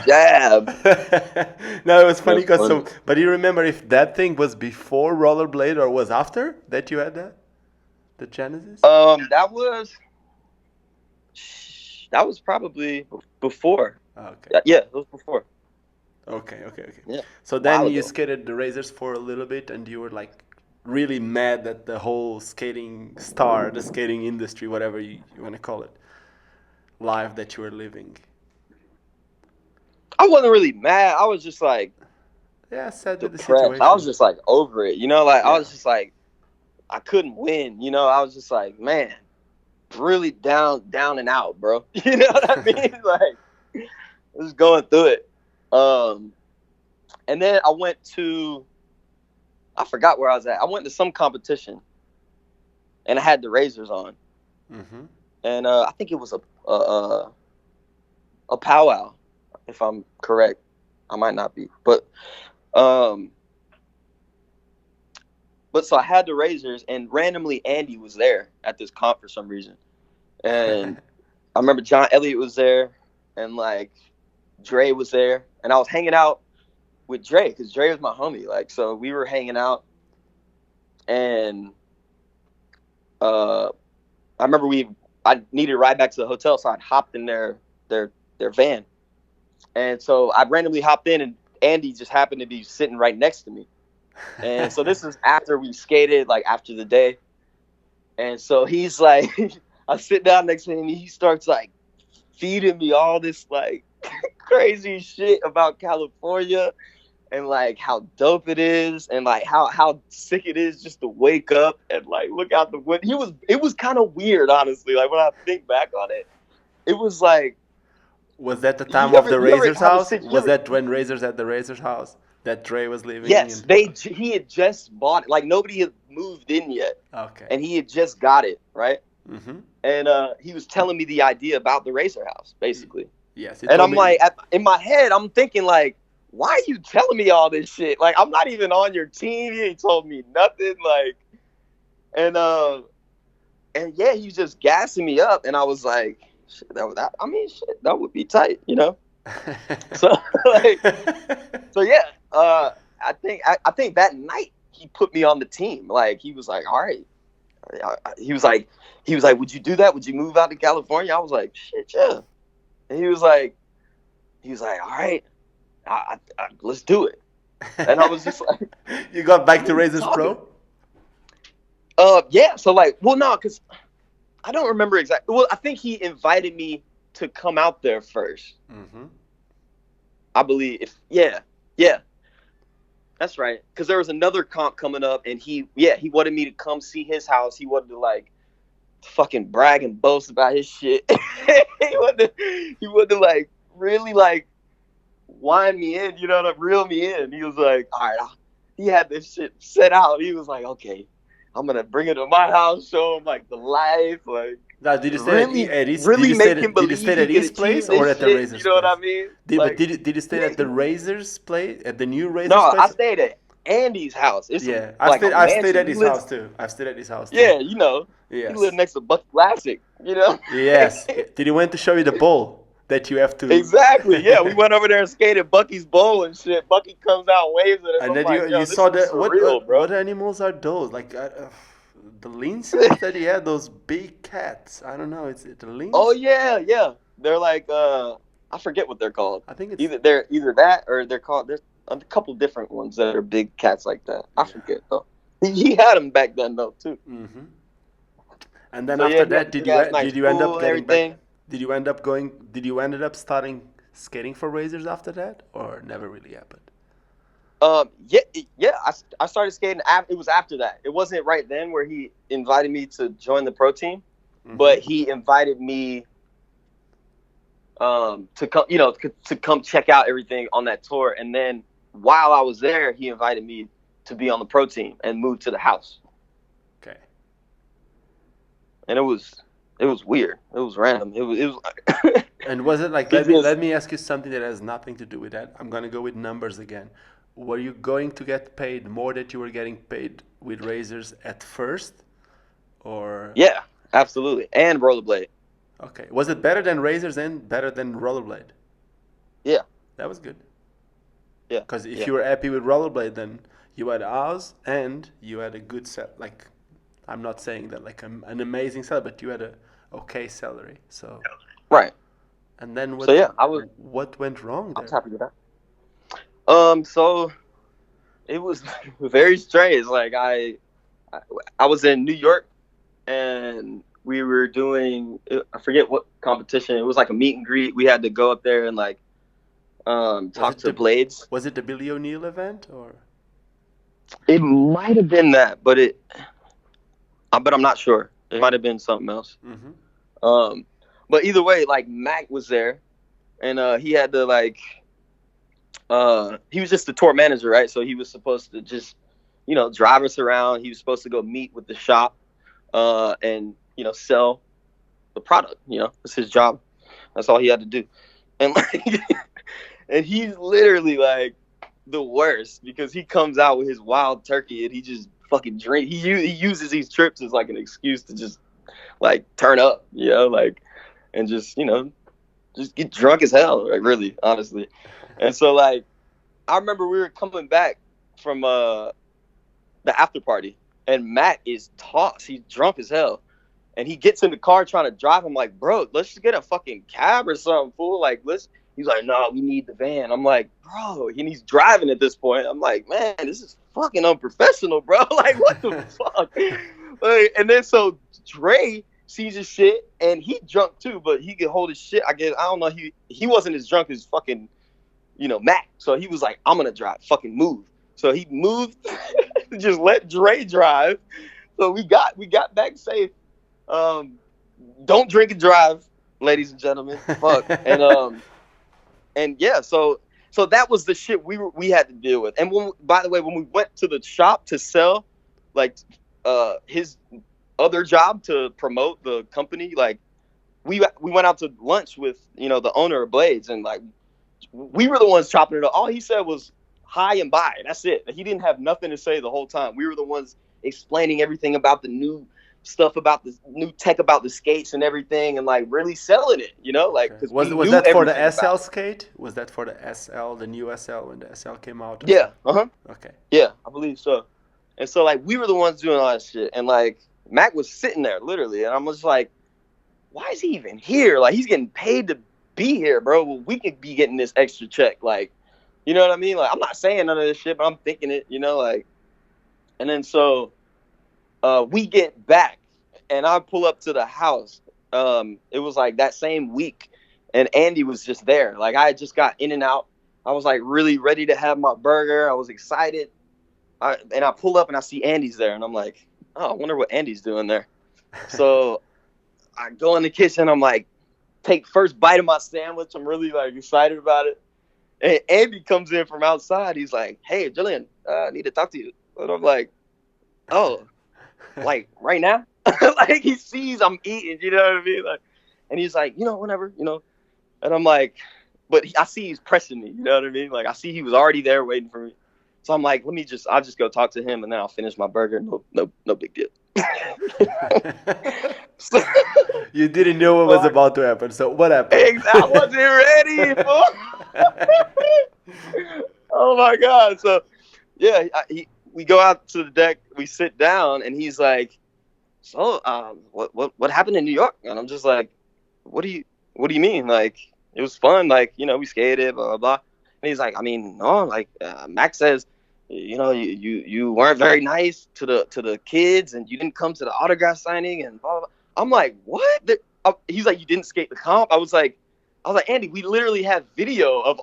Jab. No, it was funny because but you remember if that thing was before Rollerblade or was after that you had that? The Genesis? That was probably before. Okay. Yeah, it was before. Okay. Yeah. So then you skated the Razors for a little bit and you were like really mad at the whole skating star, the skating industry, whatever you want to call it, life that you were living. I wasn't really mad. I was just like, sad with the depressed. situation. I was just like over it, I was just like, I couldn't win, I was just like, man, really down and out, bro. You know what I mean? Like, just going through it. And then I forgot where I was at. I went to some competition, and I had the razors on, and I think it was a powwow, if I'm correct. I might not be, but so I had the razors, and randomly Andy was there at this comp for some reason, and I remember John Elliott was there, and like Dre was there, and I was hanging out with Dre because Dre was my homie. Like, so we were hanging out, and I remember I needed a ride back to the hotel, so I hopped in their van, and so I randomly hopped in, and Andy just happened to be sitting right next to me, and so this is after we skated, like after the day, and so he's like, I sit down next to him, and he starts like feeding me all this like crazy shit about California and like how dope it is and like how sick it is just to wake up and like look out the window. It was kind of weird, honestly. Like when I think back on it, it was like. Was that the time of the Razors house? Was that when Razors at the Razors house that Dre was living? Yes, he had just bought it. Like nobody had moved in yet. Okay. And he had just got it, right? Mm-hmm. And he was telling me the idea about the Razor house, basically. Yes. And I'm like, in my head, I'm thinking like, why are you telling me all this shit? Like, I'm not even on your team. You ain't told me nothing. Like, and yeah, he was just gassing me up, and I was like, shit, that would be tight, So like, so yeah, I think that night he put me on the team. Like, he was like, all right. He was like, would you do that? Would you move out to California? I was like, shit, yeah. And he was like, all right, let's do it. And I was just like, you got back to Razors Pro? Yeah. So like, well, no, because I don't remember exactly. Well, I think he invited me to come out there first. Mm-hmm. I believe. Yeah, that's right. Because there was another comp coming up, and he wanted me to come see his house. He wanted to like fucking brag and boast about his shit. He wanted to like really like wind me in, you know, to reel me in. He was like, all right, he had this shit set out. He was like, okay, I'm gonna bring it to my house, show him like the life, like Now, did you stay really, at East? Did really you stay? make him Did you believe stay he at could East achieve place or this at the shit. Razors You know what I place? mean? But Like, did you stay at the Razors place, at the new Razors no, I place? stayed at Andy's house. It's Yeah, like a I've stayed mansion. at He his lives, house too. I've stayed at his house too. yeah, you know, he lived Yes. next to Bucky Classic. You know. Yes. Did he went to show you the bowl that you have to? Exactly. Yeah, we went over there and skated Bucky's bowl and shit. Bucky comes out, waves at us. And I'm then like, you yo, this saw is the surreal, bro. what animals are those? Like the lynxes that he had, those big cats. I don't know. It's the lynx. Oh yeah. They're like I forget what they're called. I think it's Either that or they're called. There's a couple different ones that are big cats like that. I forget though. He had them back then though too. Mm-hmm. And then So after yeah, that, nice did you end up pool, getting everything. back? Did you end up going? Did you ended up starting skating for Razors after that, or never really happened? Yeah. I started skating. It was after that. It wasn't right then where he invited me to join the pro team, but he invited me to come, you know, to come check out everything on that tour. And then while I was there, he invited me to be on the pro team and move to the house. Okay. And it was weird. It was random. It was. And was it like, let me ask you something that has nothing to do with that. I'm gonna go with numbers again. Were you going to get paid more than you were getting paid with Razors at first, or? Yeah, absolutely. And Rollerblade. Okay. Was it better than Razors and better than Rollerblade? Yeah. That was good. Yeah. Because if you were happy with Rollerblade, then you had ours and you had a good set. Like, I'm not saying that like an amazing salary, but you had a okay salary. So. Right. And then what? So yeah, what went wrong there? I was happy with that. So it was very strange. Like I was in New York, and we were doing, I forget what competition. It was like a meet and greet. We had to go up there and like talk to blades. Was it the Billy O'Neill event or? It might have been that, but I'm not sure. It might have been something else. Mm-hmm. But either way, like Mac was there, and he had to like. He was just the tour manager, right? So he was supposed to just, you know, drive us around. He was supposed to go meet with the shop, and, you know, sell the product. You know, it's his job. That's all he had to do. And like, and he's literally like the worst because he comes out with his wild turkey and he just fucking drink. He uses these trips as like an excuse to just like turn up, you know, like, and just, you know, just get drunk as hell, like really, honestly. And so, like, I remember we were coming back from the after party, and Matt is tossed. He's drunk as hell. And he gets in the car trying to drive. I'm like, bro, let's just get a fucking cab or something, fool. Like, he's like, no, we need the van. I'm like, bro. And he's driving at this point. I'm like, man, this is fucking unprofessional, bro. Like, what the fuck? Like, and then so Dre sees his shit, and he drunk too, but he could hold his shit. I guess, I don't know. He wasn't as drunk as fucking, you know, Mac. So he was like, I'm going to drive, fucking move. So he moved, just let Dre drive. So we got back safe. Don't drink and drive, ladies and gentlemen. Fuck. And yeah, so that was the shit we had to deal with. And by the way, when we went to the shop to sell, like, his other job to promote the company, like, we went out to lunch with, you know, the owner of Blades, and like, we were the ones chopping it up. All he said was hi and bye. That's it. He didn't have nothing to say the whole time. We were the ones explaining everything about the new stuff, about the new tech, about the skates and everything, and like really selling it, you know, like, okay. Was that for the SL skate? Was that for the SL, the new SL, when the SL came out? Yeah. Okay. Yeah, I believe so. And so like we were the ones doing all that shit, and like Mac was sitting there literally, and I'm just like, why is he even here? Like, he's getting paid to be here, bro. Well, we could be getting this extra check, like, you know what I mean? Like, I'm not saying none of this shit, but I'm thinking it, you know, like. And then so we get back, and I pull up to the house. It was like that same week, and Andy was just there. Like I had just got in and out. I was like really ready to have my burger. I was excited. And I pull up and I see Andy's there, and I'm like, oh, I wonder what Andy's doing there. So I go in the kitchen. I'm like, take first bite of my sandwich. I'm really like excited about it. And Andy comes in from outside. He's like, hey, Julian, I need to talk to you. And I'm like, oh, like right now? Like he sees I'm eating, you know what I mean? Like, and he's like, whenever, And I'm like, but I see he's pressing me, you know what I mean? Like I see he was already there waiting for me. So I'm like, I'll just go talk to him, and then I'll finish my burger. No big deal. So, you didn't know what was about to happen. So what happened? I wasn't ready. Oh my God. So yeah, we go out to the deck, we sit down, and he's like, so what happened in New York? And I'm just like, what do you mean? Like it was fun, like, we skated, blah blah blah. And he's like, I mean, no, like Max says, you weren't very nice to the kids, and you didn't come to the autograph signing, and blah blah blah. I'm like, what? He's like, you didn't skate the comp? I was like, Andy, we literally have video of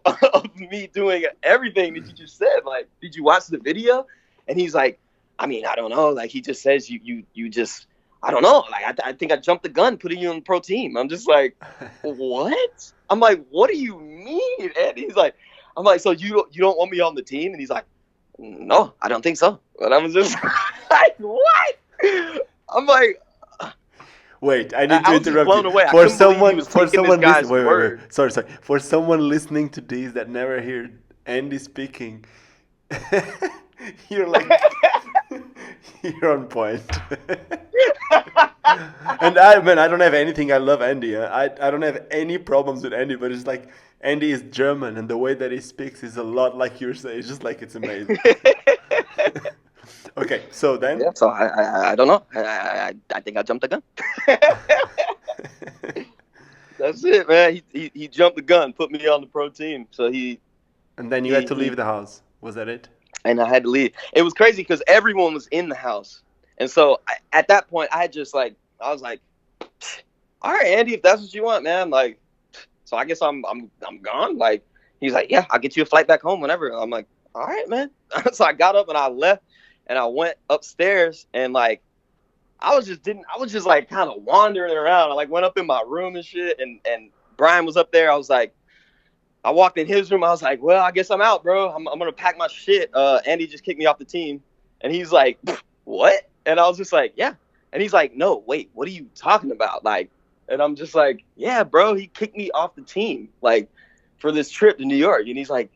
me doing everything that you just said. Like, did you watch the video? And he's like, I mean, I don't know. Like, he just says you just, I don't know. Like, I think I jumped the gun putting you on the pro team. I'm just like, what? I'm like, what do you mean? And he's like, I'm like, so you don't want me on the team? And he's like, no, I don't think so. And I was just like, what? I'm like, wait, I need to interrupt blown you. Away. For someone, wait. Sorry. For someone listening to this that never heard Andy speaking, you're like, you're on point. And I don't have anything. I love Andy. I don't have any problems with Andy, but it's like Andy is German, and the way that he speaks is a lot like yours. It's just like it's amazing. Okay, so then. Yeah, so I don't know. I think I jumped the gun. That's it, man. He jumped the gun, put me on the pro team. So And then you had to leave the house. Was that it? And I had to leave. It was crazy because everyone was in the house, and so at that point, I was like, all right, Andy, if that's what you want, man. Like, so I guess I'm gone. Like, he's like, yeah, I'll get you a flight back home whenever. I'm like, all right, man. So I got up and I left. And I went upstairs, and like, I was just like kind of wandering around. I like went up in my room and shit, and Brian was up there. I was like, I walked in his room. I was like, well, I guess I'm out, bro. I'm gonna pack my shit. Andy just kicked me off the team, and he's like, what? And I was just like, yeah. And he's like, no, wait, what are you talking about? Like, and I'm just like, yeah, bro, he kicked me off the team, like, for this trip to New York. And he's like,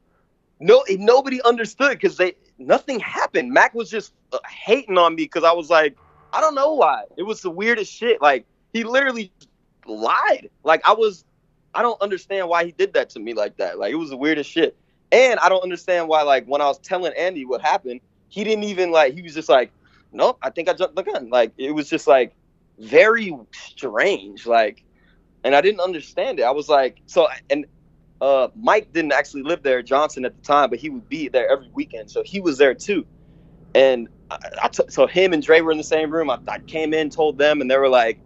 no, nobody understood because nothing happened. Mac was just hating on me because I was like, I don't know why. It was the weirdest shit. Like, he literally lied. Like, I don't understand why he did that to me like that. Like, it was the weirdest shit. And I don't understand why, like, when I was telling Andy what happened, he didn't even, like, he was just like, nope, I think I jumped the gun. Like, it was just, like, very strange. Like, and I didn't understand it. I was like, so, and Mike didn't actually live there, Johnson, at the time, but he would be there every weekend. So he was there too. And so him and Dre were in the same room. I came in, told them, and they were like,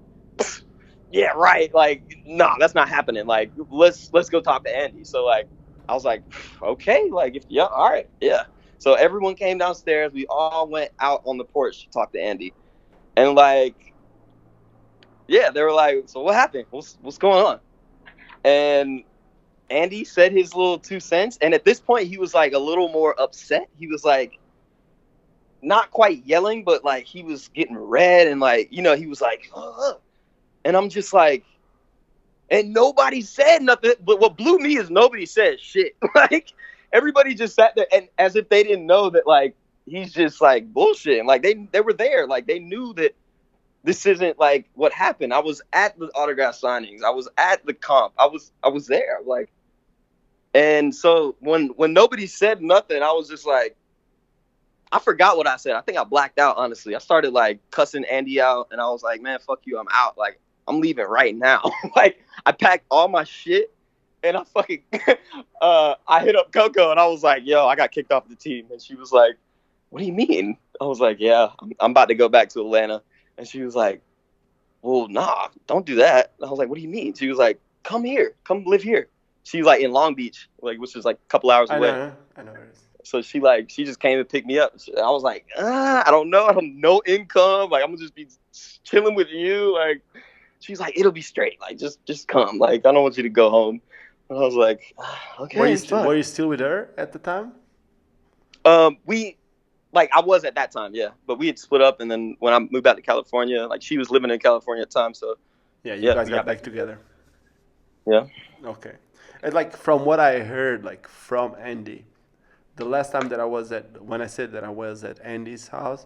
yeah, right. Like, nah, that's not happening. Like, let's go talk to Andy. So like, I was like, okay, like, yeah, all right. Yeah. So everyone came downstairs. We all went out on the porch to talk to Andy. And like, yeah, they were like, so what happened? What's going on? And Andy said his little 2 cents, and at this point, he was like a little more upset. He was like, not quite yelling, but like he was getting red, and like, he was like, ugh. And I'm just like, and nobody said nothing. But what blew me is nobody said shit. Like, everybody just sat there, and as if they didn't know that, like, he's just like bullshitting. Like, they were there, like they knew that this isn't like what happened. I was at the autograph signings. I was at the comp. I was there. Like. And so when nobody said nothing, I was just like, I forgot what I said. I think I blacked out, honestly. I started like cussing Andy out, and I was like, man, fuck you, I'm out. Like, I'm leaving right now. Like, I packed all my shit, and I fucking, I hit up Coco, and I was like, yo, I got kicked off the team. And she was like, what do you mean? I was like, yeah, I'm about to go back to Atlanta. And she was like, well, nah, don't do that. And I was like, what do you mean? She was like, come here, come live here. She's like in Long Beach, like, which is like a couple hours away. I know it is. So she just came and picked me up. I was like, I don't know. I don't no income. Like, I'm gonna just be chilling with you. Like, she's like, it'll be straight. Like, just come. Like, I don't want you to go home. And I was like, okay. Were you still with her at the time? I was at that time, yeah. But we had split up, and then when I moved out to California, like, she was living in California at the time, so yeah, you guys got back together. Yeah. Okay. And like from what I heard, like from Andy, the last time that when I said that I was at Andy's house,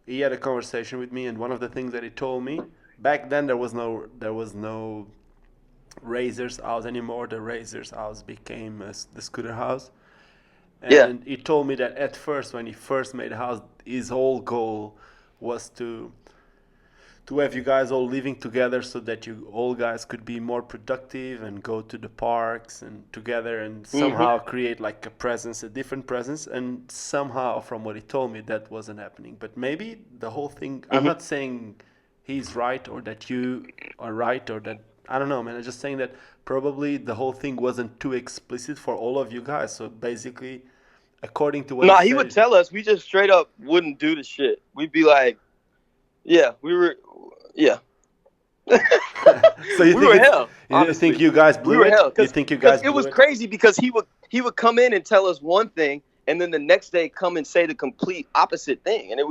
he had a conversation with me, and one of the things that he told me back then there was no Razor's house anymore. The Razor's house became the scooter house. And he told me that at first, when he first made the house, his whole goal was to have you guys all living together so that you all guys could be more productive and go to the parks and together and somehow create like a different presence. And somehow, from what he told me, that wasn't happening. But maybe the whole thing, I'm not saying he's right or that you are right or that, I don't know, man. I'm just saying that probably the whole thing wasn't too explicit for all of you guys. So basically, according to what he would tell us, we just straight up wouldn't do the shit. We'd be like, yeah, So you think hell? You think you guys blew it? Hell, you think you guys? It was crazy because he would come in and tell us one thing, and then the next day come and say the complete opposite thing, and it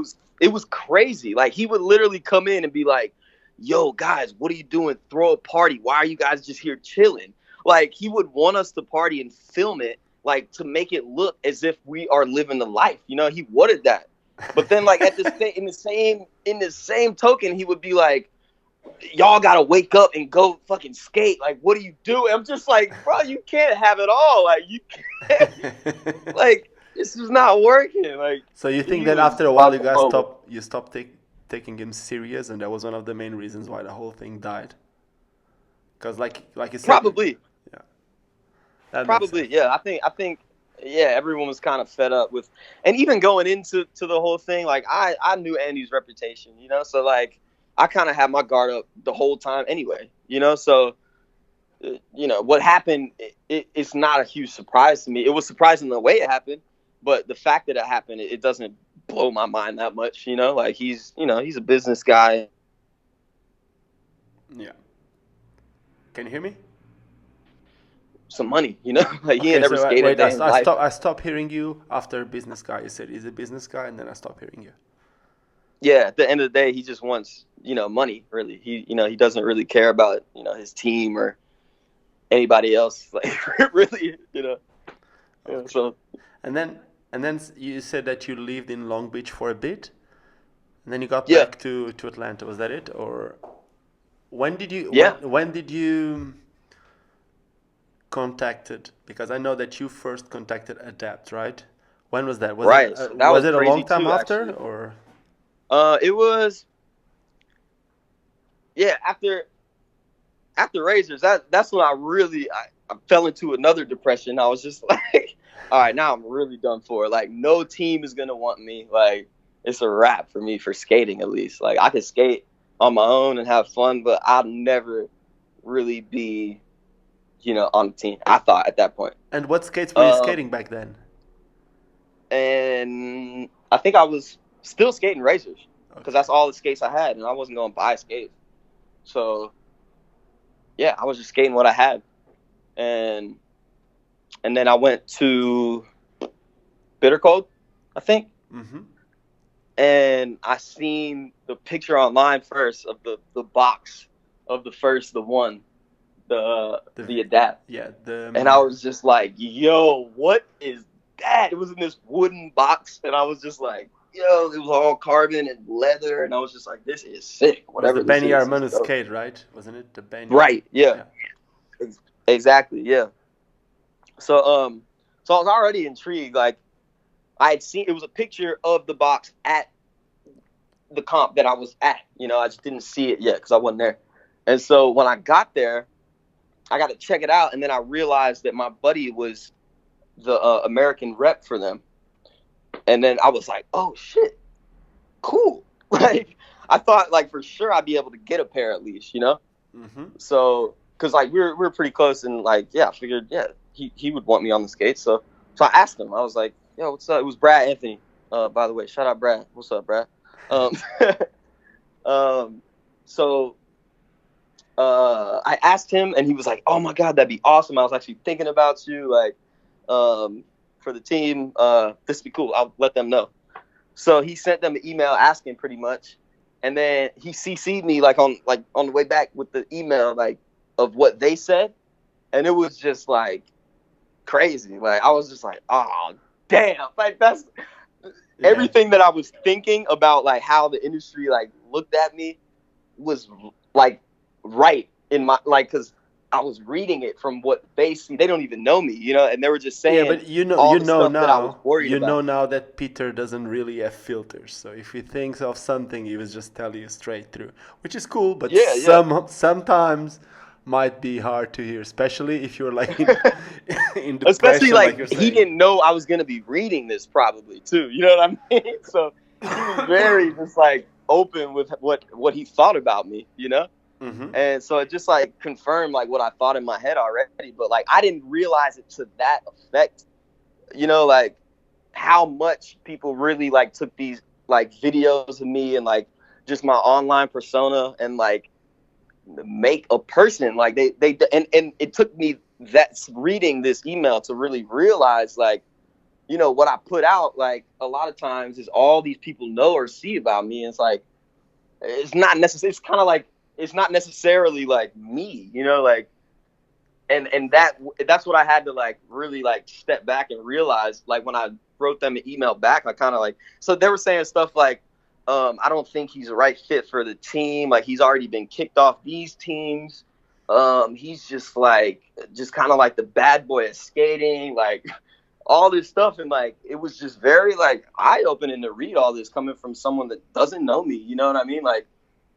was crazy. Like, he would literally come in and be like, yo, guys, what are you doing? Throw a party. Why are you guys just here chilling? Like, he would want us to party and film it, like, to make it look as if we are living the life. You know, he wanted that. But then, like, in the same token, he would be like, y'all gotta wake up and go fucking skate. Like, what do you do? I'm just like, bro, you can't have it all. Like, you can't. Like, this is not working. Like, so you think that after a while you guys stopped taking him serious, and that was one of the main reasons why the whole thing died? Because like you said, probably. Yeah. Probably, yeah. I think, yeah, everyone was kind of fed up with, and even going into the whole thing, like, I knew Andy's reputation, you know, so like, I kind of had my guard up the whole time anyway, you know, so, you know, what happened, it's not a huge surprise to me. It was surprising the way it happened, but the fact that it happened, it doesn't blow my mind that much, you know, like, he's a business guy. Yeah. Can you hear me? Some money, you know, like, he ain't never skated a day in life. I stopped hearing you after business guy. You said he's a business guy, and then I stopped hearing you. Yeah, at the end of the day, he just wants, you know, money, really. He doesn't really care about, you know, his team or anybody else, like, really, you know. Okay. Yeah, so. And then you said that you lived in Long Beach for a bit, and then you got back to Atlanta. Was that it, or when did you? Yeah. When did you contacted? Because I know that you first contacted Adapt, right? When was that? Was it a long time after, actually? Or? It was, yeah, after Razors. That's when I fell into another depression. I was just like, all right, now I'm really done for. Like, no team is gonna want me. Like, it's a wrap for me for skating, at least. Like, I could skate on my own and have fun, but I'll never really be, you know, on the team. I thought at that point. And what skates were you skating back then? And I think I was still skating Razors, because that's all the skates I had, and I wasn't going to buy skates. So, yeah, I was just skating what I had. And then I went to Bitter Cold, I think. Mm-hmm. And I seen the picture online first of the box of the one, the Adapt. Yeah. And I was just like, yo, what is that? It was in this wooden box, and I was just like, yo, it was all carbon and leather, and I was just like, this is sick. Whatever. The Benny Armando skate, right? Wasn't it the Benny? Right. Yeah. Exactly. Yeah. So I was already intrigued. Like, I had seen, it was a picture of the box at the comp that I was at. You know, I just didn't see it yet because I wasn't there. And so when I got there, I got to check it out, and then I realized that my buddy was the American rep for them. And then I was like, oh, shit. like I thought like for sure I'd be able to get a pair at least, you know. Mm-hmm. So because like we were pretty close, and like I figured he would want me on the skates. So I asked him. I was like, yo, what's up? It was Brad Anthony. By the way, shout out Brad. What's up, Brad? Um, so I asked him, and he was like, oh my God, that'd be awesome. I was actually thinking about you, like, for the team. This would be cool. I'll let them know. So he sent them an email asking pretty much. And then he CC'd me on the way back with the email, like, of what they said. And it was just like crazy. Like, I was just like, oh, damn. Like, that's everything that I was thinking about, like, how the industry, like, looked at me was, like, right in my, like, because I was reading it from what they see. They don't even know me, you know, and they were just saying but all the stuff that I was worried about. You know now that Peter doesn't really have filters. So if he thinks of something, he will just tell you straight through, which is cool. But sometimes might be hard to hear, especially if you're like in depression. Especially like you're he saying. didn't know I was gonna be reading this probably too. You know what I mean? So he was very just like open with what he thought about me, you know. Mm-hmm. And so it just like confirmed like what I thought in my head already, but like I didn't realize it to that effect, you know, like how much people really like took these like videos of me and like just my online persona and like make a person like they and it took me reading this email to really realize like, you know, what I put out like a lot of times is all these people know or see about me. And it's like it's not necessarily. It's kind of like it's not necessarily like me, you know, like, and that's what I had to like really like step back and realize, like when I wrote them an email back, I kind of like, so they were saying stuff like, I don't think he's the right fit for the team. Like he's already been kicked off these teams. He's just kind of like the bad boy at skating, like all this stuff. And like, it was just very like eye opening to read all this coming from someone that doesn't know me. You know what I mean? Like,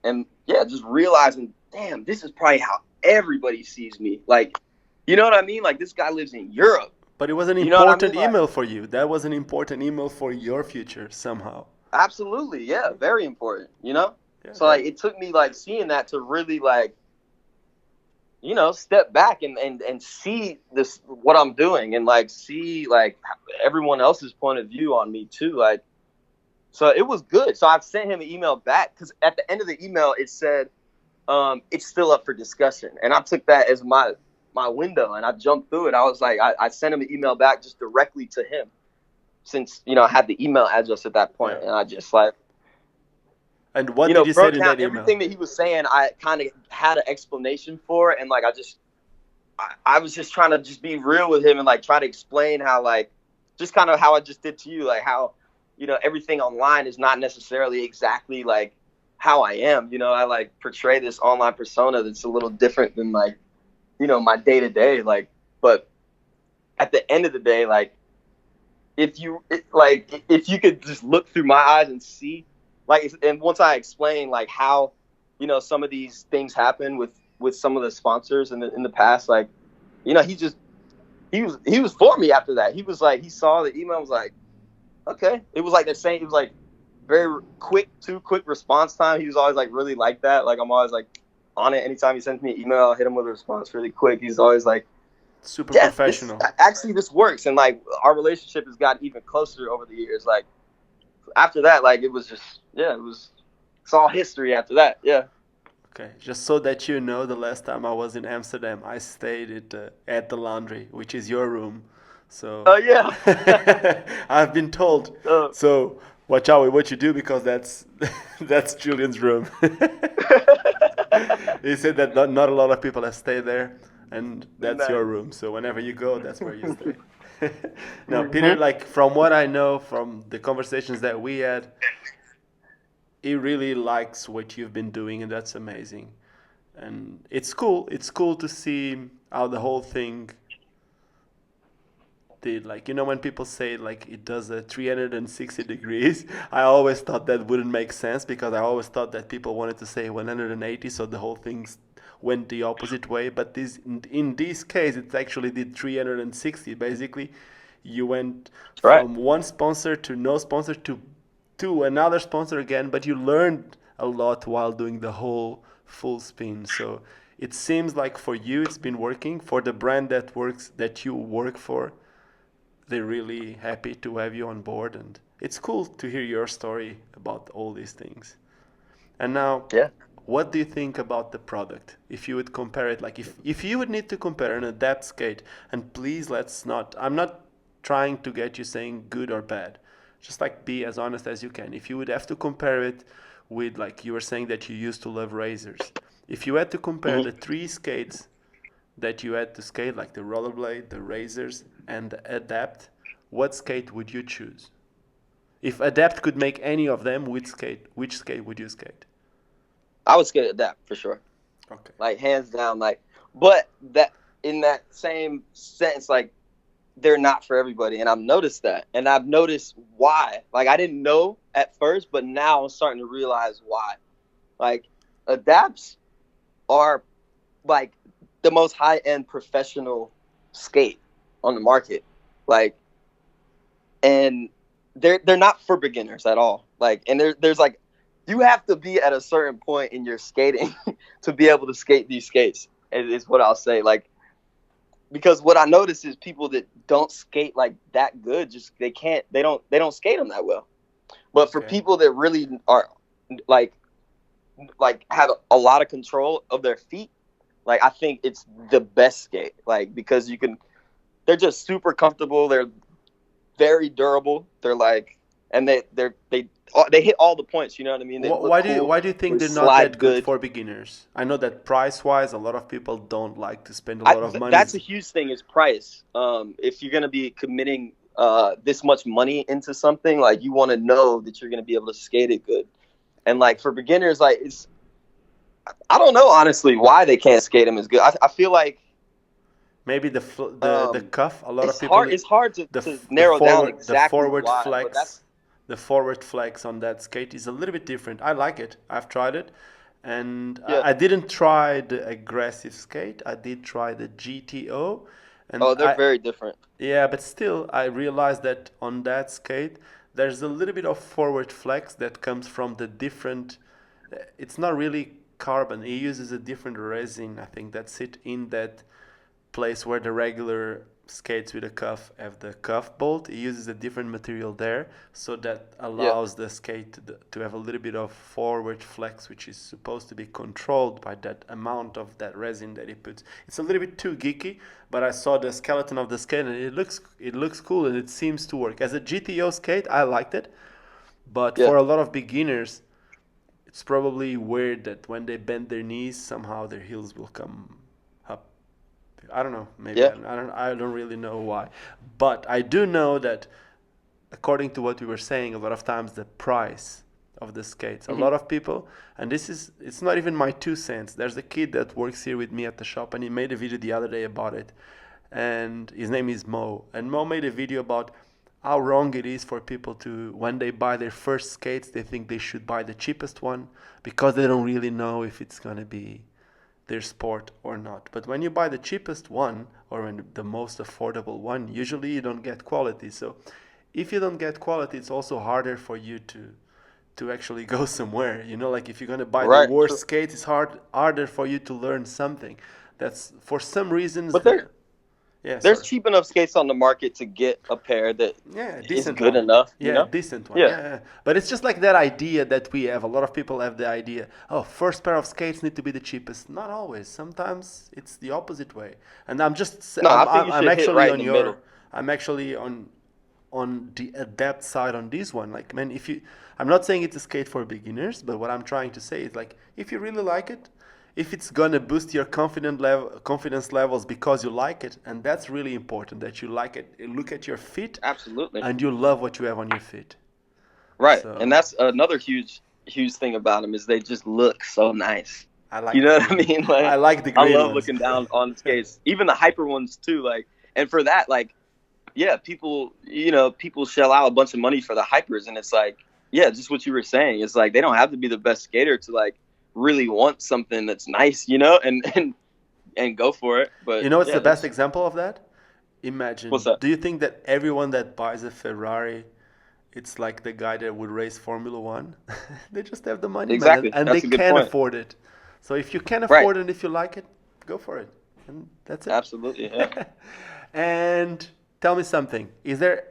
and yeah, just realizing, damn, this is probably how everybody sees me. Like, you know what I mean? Like, this guy lives in Europe. But it was an important email for you. That was an important email for your future somehow. Absolutely, yeah, very important, you know? Yeah, so, like, it took me, like, seeing that to really, like, you know, step back and see this, what I'm doing, and, like, see, like, everyone else's point of view on me, too, like, so it was good. So I've sent him an email back because at the end of the email, it said, it's still up for discussion. And I took that as my window and I jumped through it. I was like, I sent him an email back just directly to him since, you know, I had the email address at that point. Yeah. And I just like, and what did you say in that email? Everything that he was saying, I kind of had an explanation for it. And like, I was just trying to just be real with him and like try to explain how like, just kind of how I just did to you, like how, you know, everything online is not necessarily exactly like how I am. You know, I like portray this online persona that's a little different than like, you know, my day to day. Like, but at the end of the day, like, if you could just look through my eyes and see, like, and once I explain like how, you know, some of these things happen with some of the sponsors in the past, like, you know, he was for me after that. He was like, he saw the email, was like, okay. It was like the same. It was like very quick response time. He was always like really like that. Like I'm always like on it. Anytime he sends me an email, I'll hit him with a response really quick. He's always like super professional. This works. And like our relationship has gotten even closer over the years. Like after that, like it was just, it's all history after that. Yeah. Okay. Just so that you know, the last time I was in Amsterdam, I stayed at the laundry, which is your room. So yeah. I've been told. So watch out with what you do because that's Julian's room. He said that not a lot of people have stayed there, and that's your room. So whenever you go, that's where you stay. Now, Peter, like from what I know from the conversations that we had, he really likes what you've been doing, and that's amazing. And it's cool. It's cool to see how the whole thing did. Like, you know, when people say like it does a 360 degrees, I always thought that wouldn't make sense because I always thought that people wanted to say 180, so the whole thing went the opposite way. But in this case, it actually did 360. Basically, you went from one sponsor to no sponsor to to another sponsor again, but you learned a lot while doing the whole full spin. So it seems like for you it's been working. For the brand that you work for, they're really happy to have you on board, and it's cool to hear your story about all these things. And now, Yeah. what do you think about the product? If you would compare it, like if you would need to compare an adapt skate, and please let's not, I'm not trying to get you saying good or bad, just like be as honest as you can. If you would have to compare it with, like you were saying that you used to love razors, if you had to compare the three skates that you had to skate, like the rollerblade, the razors, and the adapt, what skate would you choose? If adapt could make any of them, which skate would you skate? I would skate adapt for sure. Okay. Like hands down. Like, but that in that same sense, like they're not for everybody, and I've noticed that, and I've noticed why. Like I didn't know at first, but now I'm starting to realize why. Like adapts are like the most high-end professional skate on the market. Like, and they're not for beginners at all. Like, and there's like, you have to be at a certain point in your skating to be able to skate these skates, is what I'll say. Like, because what I notice is people that don't skate like that good, just they don't skate them that well. But for people that really are like have a lot of control of their feet, like I think it's the best skate. Like because they're just super comfortable. They're very durable. They're like, and they hit all the points. You know what I mean? Why do you think they're not that good for beginners? I know that price wise, a lot of people don't like to spend a lot of money. That's a huge thing, is price. If you're gonna be committing this much money into something, like you want to know that you're gonna be able to skate it good. And like for beginners, like I don't know honestly why they can't skate them as good. I feel like maybe the cuff. A lot of people. It's hard to narrow down exactly why. The forward flex on that skate is a little bit different. I like it. I've tried it, and I didn't try the aggressive skate. I did try the GTO. And they're very different. Yeah, but still, I realized that on that skate, there's a little bit of forward flex that comes from the different. It's not really carbon. It uses a different resin. I think that's it in that place where the regular skates with a cuff have the cuff bolt. It uses a different material there, so that allows the skate to have a little bit of forward flex, which is supposed to be controlled by that amount of that resin that it puts. It's a little bit too geeky, but I saw the skeleton of the skate and it looks cool, and it seems to work. As a GTO skate, I liked it, but for a lot of beginners, it's probably weird that when they bend their knees, somehow their heels will come up. I don't know. Maybe I don't really know why, but I do know that according to what we were saying, a lot of times the price of the skates, a lot of people, and it's not even my 2 cents. There's a kid that works here with me at the shop, and he made a video the other day about it, and his name is Mo, and Mo made a video about how wrong it is for people to, when they buy their first skates, they think they should buy the cheapest one because they don't really know if it's going to be their sport or not. But when you buy the cheapest one, or when the most affordable one, usually you don't get quality. So if you don't get quality, it's also harder for you to actually go somewhere. You know, like if you're going to buy the worst skate, it's harder for you to learn something. That's for some reasons. But there's cheap enough skates on the market to get a pair that is good enough. Yeah, you know? Decent one. Yeah. But it's just like that idea that we have. A lot of people have the idea, first pair of skates need to be the cheapest. Not always. Sometimes it's the opposite way. And I'm just I'm actually on the adapt side on this one. Like, man, I'm not saying it's a skate for beginners, but what I'm trying to say is, like, if you really like it, if it's gonna boost your confidence levels because you like it, and that's really important, that you like it. You look at your feet, absolutely, and you love what you have on your feet. Right, so, and that's another huge thing about them, is they just look so nice. I like. You know what I mean? Like, I like the green I love ones. looking down on skates, even the hyper ones too. Like, and for that, like, people shell out a bunch of money for the hypers, and it's like, just what you were saying. It's like they don't have to be the best skater to like really want something that's nice, and go for it. But what's the best example of that? Imagine. What's that? Do you think that everyone that buys a Ferrari it's like the guy that would race Formula One. They just have the money, man, Exactly. and they That's a good can point. afford it. So if you can Right. afford it and if you like it, go for it. And that's it. Absolutely. Yeah. And tell me something. Is there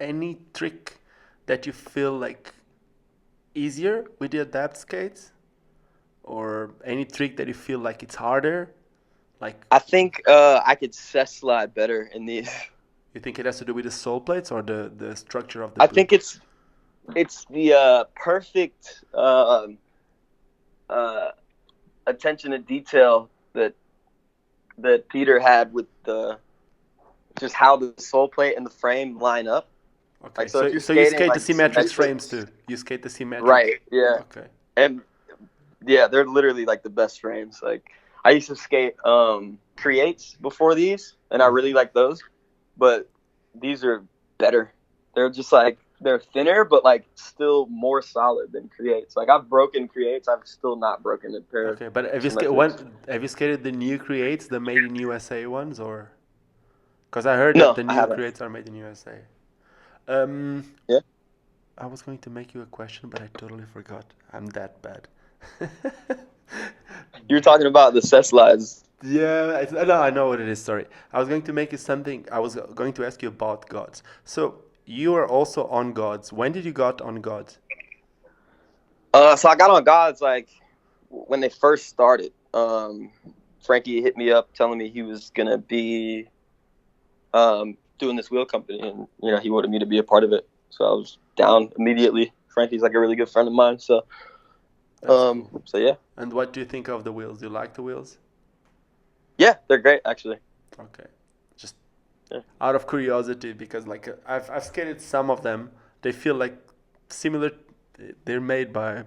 any trick that you feel like easier with the adapt skates? Or any trick that you feel like it's harder? Like, I think I could set slide better in these. you think it has to do with the sole plates or the structure of the I boot? think it's the perfect attention to detail that Peter had with just how the sole plate and the frame line up. Okay, Like, so if you're so you skating, skate like, the symmetric symmetric- frames too. You skate the symmetric. Right. Yeah. Okay. And yeah, they're literally like the best frames. Like, I used to skate creates before these, and I really like those. But these are better. They're just like, they're thinner, but like still more solid than creates. Like, I've broken creates, I've still not broken a pair. Okay, but have you Symmetrics. have you skated the new creates, the made in USA ones, or? Because I heard No, that the I new haven't. creates are made in USA. Yeah. I was going to make you a question, but I totally forgot. I'm that bad. You were talking about the set slides. Yeah, no, I know what it is. Sorry, I was going to make you something. I was going to ask you about gods. So you are also on gods. When did you got on gods? So I got on Gods like when they first started. Frankie hit me up telling me he was gonna be doing this wheel company, and he wanted me to be a part of it. So I was down immediately. Frankie's like a really good friend of mine. So That's cool. so yeah. And what do you think of the wheels? Do you like the wheels? Yeah, they're great actually. Okay, just Yeah. out of curiosity, because like I've skated some of them. They feel like similar. They're made by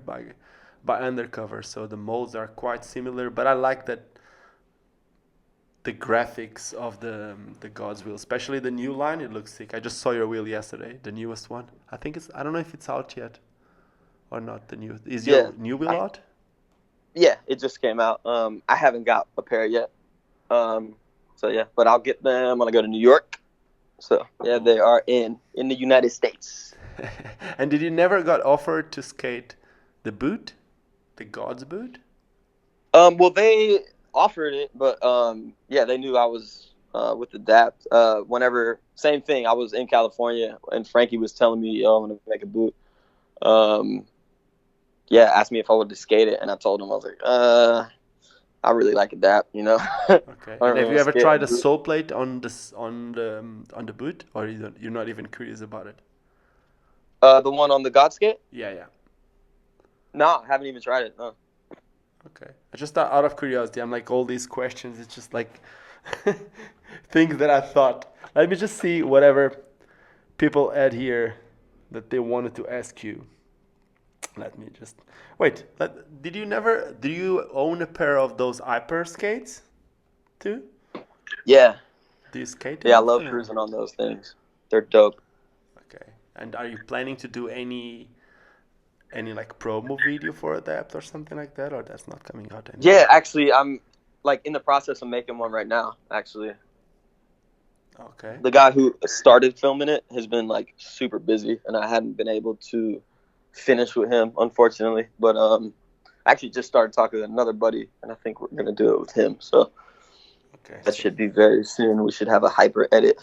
Undercover, so the molds are quite similar. But I like that the graphics of the Gods wheel, especially the new line. It looks sick. I just saw your wheel yesterday, the newest one. I think it's. I don't know if it's out yet or not. The new is your Yeah, new wheel out? Yeah, it just came out. I haven't got a pair yet. So yeah, but I'll get them when I go to New York. So yeah, they are in the United States. And did you never got offered to skate the boot, the Gods boot? Well, they offered it, but yeah, they knew I was with Adapt. Whenever, same thing, I was in California, and Frankie was telling me, "Yo, I'm gonna make a boot." Yeah, asked me if I wanted to skate it, and I told him, I was like, I really like Adapt, Okay. I don't And have really you wanna ever skate tried a boot. sole plate on the boot, or you're not even curious about it? The one on the God skate? Yeah. No, I haven't even tried it. No. Okay. Just out of curiosity, I'm like all these questions. It's just like things that I thought. Let me just see whatever people add here that they wanted to ask you. Let me just wait. Did you own a pair of those hyper skates too? Yeah. Do you skate Yeah, I them love often, or? cruising on those things. They're dope. Okay. And are you planning to do any like promo video for Adapt or something like that, or that's not coming out anymore? Yeah, actually, I'm like in the process of making one right now, actually. Okay. The guy who started filming it has been like super busy, and I hadn't been able to finish with him, unfortunately. But I actually just started talking to another buddy, and I think we're gonna do it with him. So Okay. that should be very soon. We should have a hyper edit.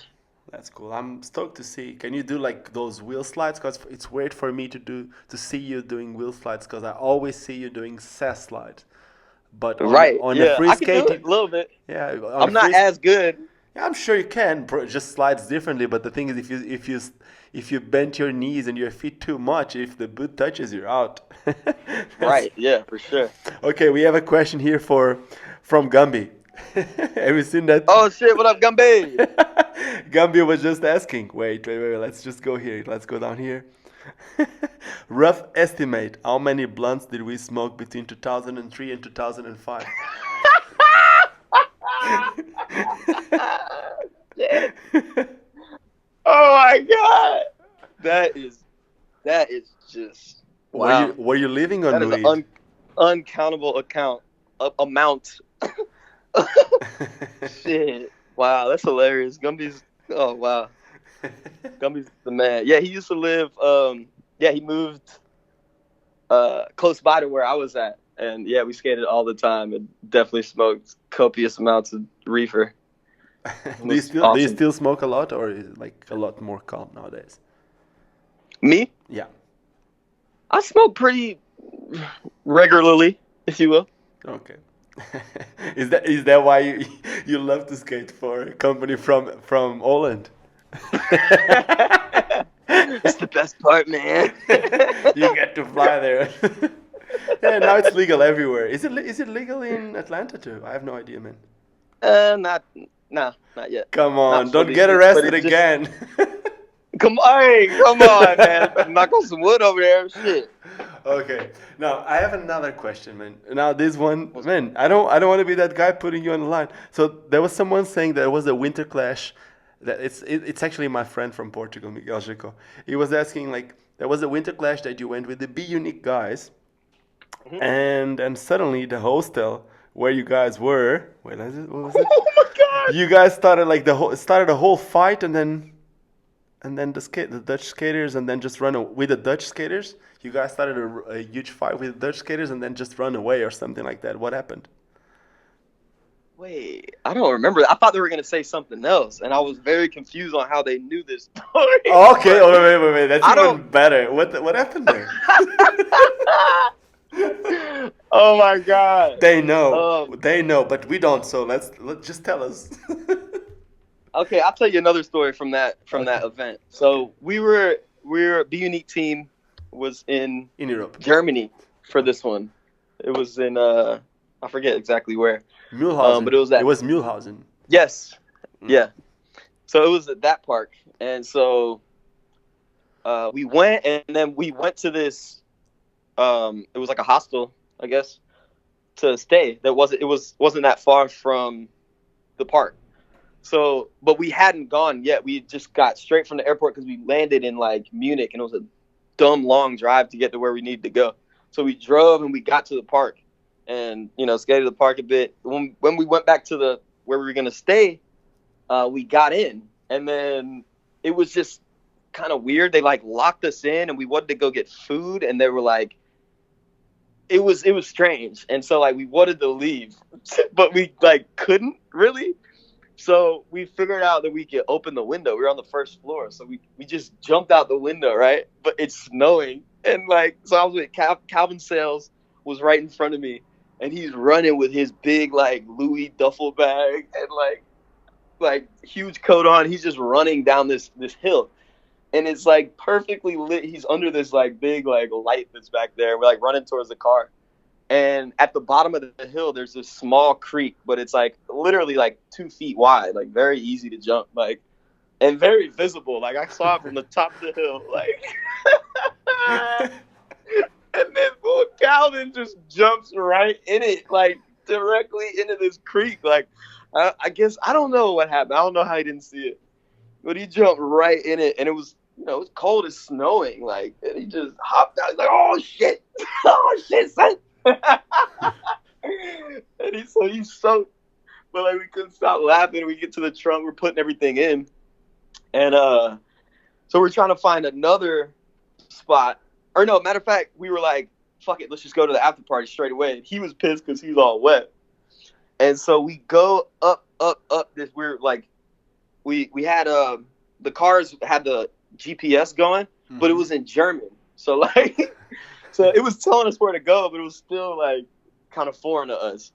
That's cool. I'm stoked to see. Can you do like those wheel slides? Because it's weird for me to see you doing wheel slides, because I always see you doing SAS slides. But Right? on a Yeah, free I can do skate, it a little bit. yeah, on I'm a not free. as good. Yeah, I'm sure you can. Just slides differently. But the thing is, if you bend your knees and your feet too much, if the boot touches, you're out. Right? Yeah, for sure. Okay, we have a question here from Gumby. Have you seen that? Oh shit! What up, Gumby? Gumby was just asking. Wait. Let's just go here. Let's go down here. Rough estimate. How many blunts did we smoke between 2003 and 2005? Shit. Oh my god, that is just wow. Were you living on That is weed? an uncountable amount. Shit. Wow, that's hilarious. Gumby's. Oh wow. Gumby's the man. Yeah, he used to live. Yeah, he moved close by to where I was at, and yeah, we skated all the time and definitely smoked copious amounts of reefer. It was Do you awesome. still smoke a lot, or is it like a lot more calm nowadays? Me, Yeah. I smoke pretty regularly, if you will. Okay. Is that why you love to skate for a company from Holland? It's the best part, man. You get to fly there. Yeah, now it's legal everywhere. Is it legal in Atlanta too? I have no idea, man. Not, nah, not yet. Come Not on, don't fully, get but arrested it just again. come on, hey, come on, man. Better knock on some wood over there. Shit. Okay. Now I have another question, man. Now this one, man, I don't want to be that guy putting you on the line. So there was someone saying there was a winter clash. That it's actually my friend from Portugal, Miguel Chico. He was asking like there was a winter clash that you went with the Be Unique guys, Mhm. and suddenly the hostel where you guys were, wait, what was it? Oh my god. You guys started like started a whole fight, and then the Dutch skaters, and then just with the Dutch skaters. You guys started a huge fight with the Dutch skaters, and then just run away or something like that. What happened? Wait, I don't remember. I thought they were gonna say something else, and I was very confused on how they knew this story. Oh, okay. Oh, wait. That's I even don't. better. What happened there? Oh my god. They know. Um. They know, but we don't. So let's just tell us. Okay, I'll tell you another story from that Okay. event. So we were B Unique team was in In Europe. Germany for this one. It was in I forget exactly where. But Mühlhausen. it was It at was Mühlhausen. yes, Mm. yeah. So it was at that park, and so we went, and then we went to this. It was like a hostel, I guess, to stay. Wasn't that far from the park. So, but we hadn't gone yet. We just got straight from the airport because we landed in like Munich, and it was a dumb long drive to get to where we needed to go. So we drove and we got to the park, and skated the park a bit. When we went back to the where we were gonna stay, we got in, and then it was just kind of weird. They like locked us in, and we wanted to go get food, and they were like, it was strange, and so like we wanted to leave, but we like couldn't really. So we figured out that we could open the window. We were on the first floor, so we just jumped out the window, right? But it's snowing, and like so I was with Calvin Sales was right in front of me, and he's running with his big like Louis duffel bag and like huge coat on. He's just running down this hill, and it's like perfectly lit. He's under this like big like light that's back there. We're like running towards the car. And at the bottom of the hill, there's this small creek, but it's like literally like 2 feet wide, like very easy to jump, like, and very visible. Like I saw it from the top of the hill, like, and then poor Calvin just jumps right in it, like directly into this creek. Like, I guess I don't know what happened. I don't know how he didn't see it, but he jumped right in it, and it was. It was cold as snowing, like, and he just hopped out. He's like, "Oh shit, oh shit, son!" And he's soaked, but like we couldn't stop laughing. We get to the trunk, we're putting everything in, and so we're trying to find another spot. Or no, matter of fact, we were like, "Fuck it, let's just go to the after party straight away." He was pissed because he was all wet, and so we go up this. We're like, we had the cars had the GPS going, but it was in German, so like. So it was telling us where to go, but it was still like kind of foreign to us,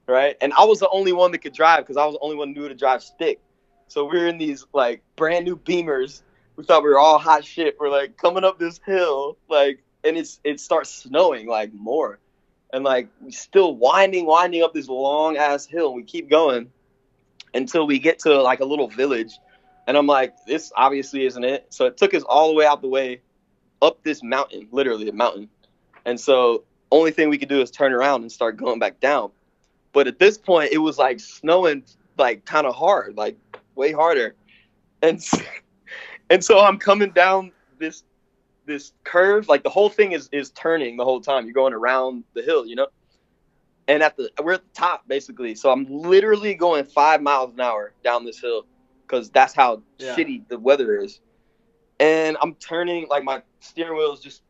right? And I was the only one that could drive because I was the only one who knew to drive stick. So we were in these like brand new Beamers. We thought we were all hot shit. We're like coming up this hill, like, and it starts snowing like more, and like we still winding up this long ass hill. And we keep going until we get to like a little village, and I'm like, this obviously isn't it. So it took us all the way out the way up this mountain, literally a mountain. And so only thing we could do is turn around and start going back down. But at this point, it was like snowing like kind of hard, like way harder. And so I'm coming down this curve, like the whole thing is turning the whole time. You're going around the hill, And we're at the top basically. So I'm literally going 5 miles an hour down this hill because that's how Yeah. shitty the weather is. And I'm turning, like my steering wheels just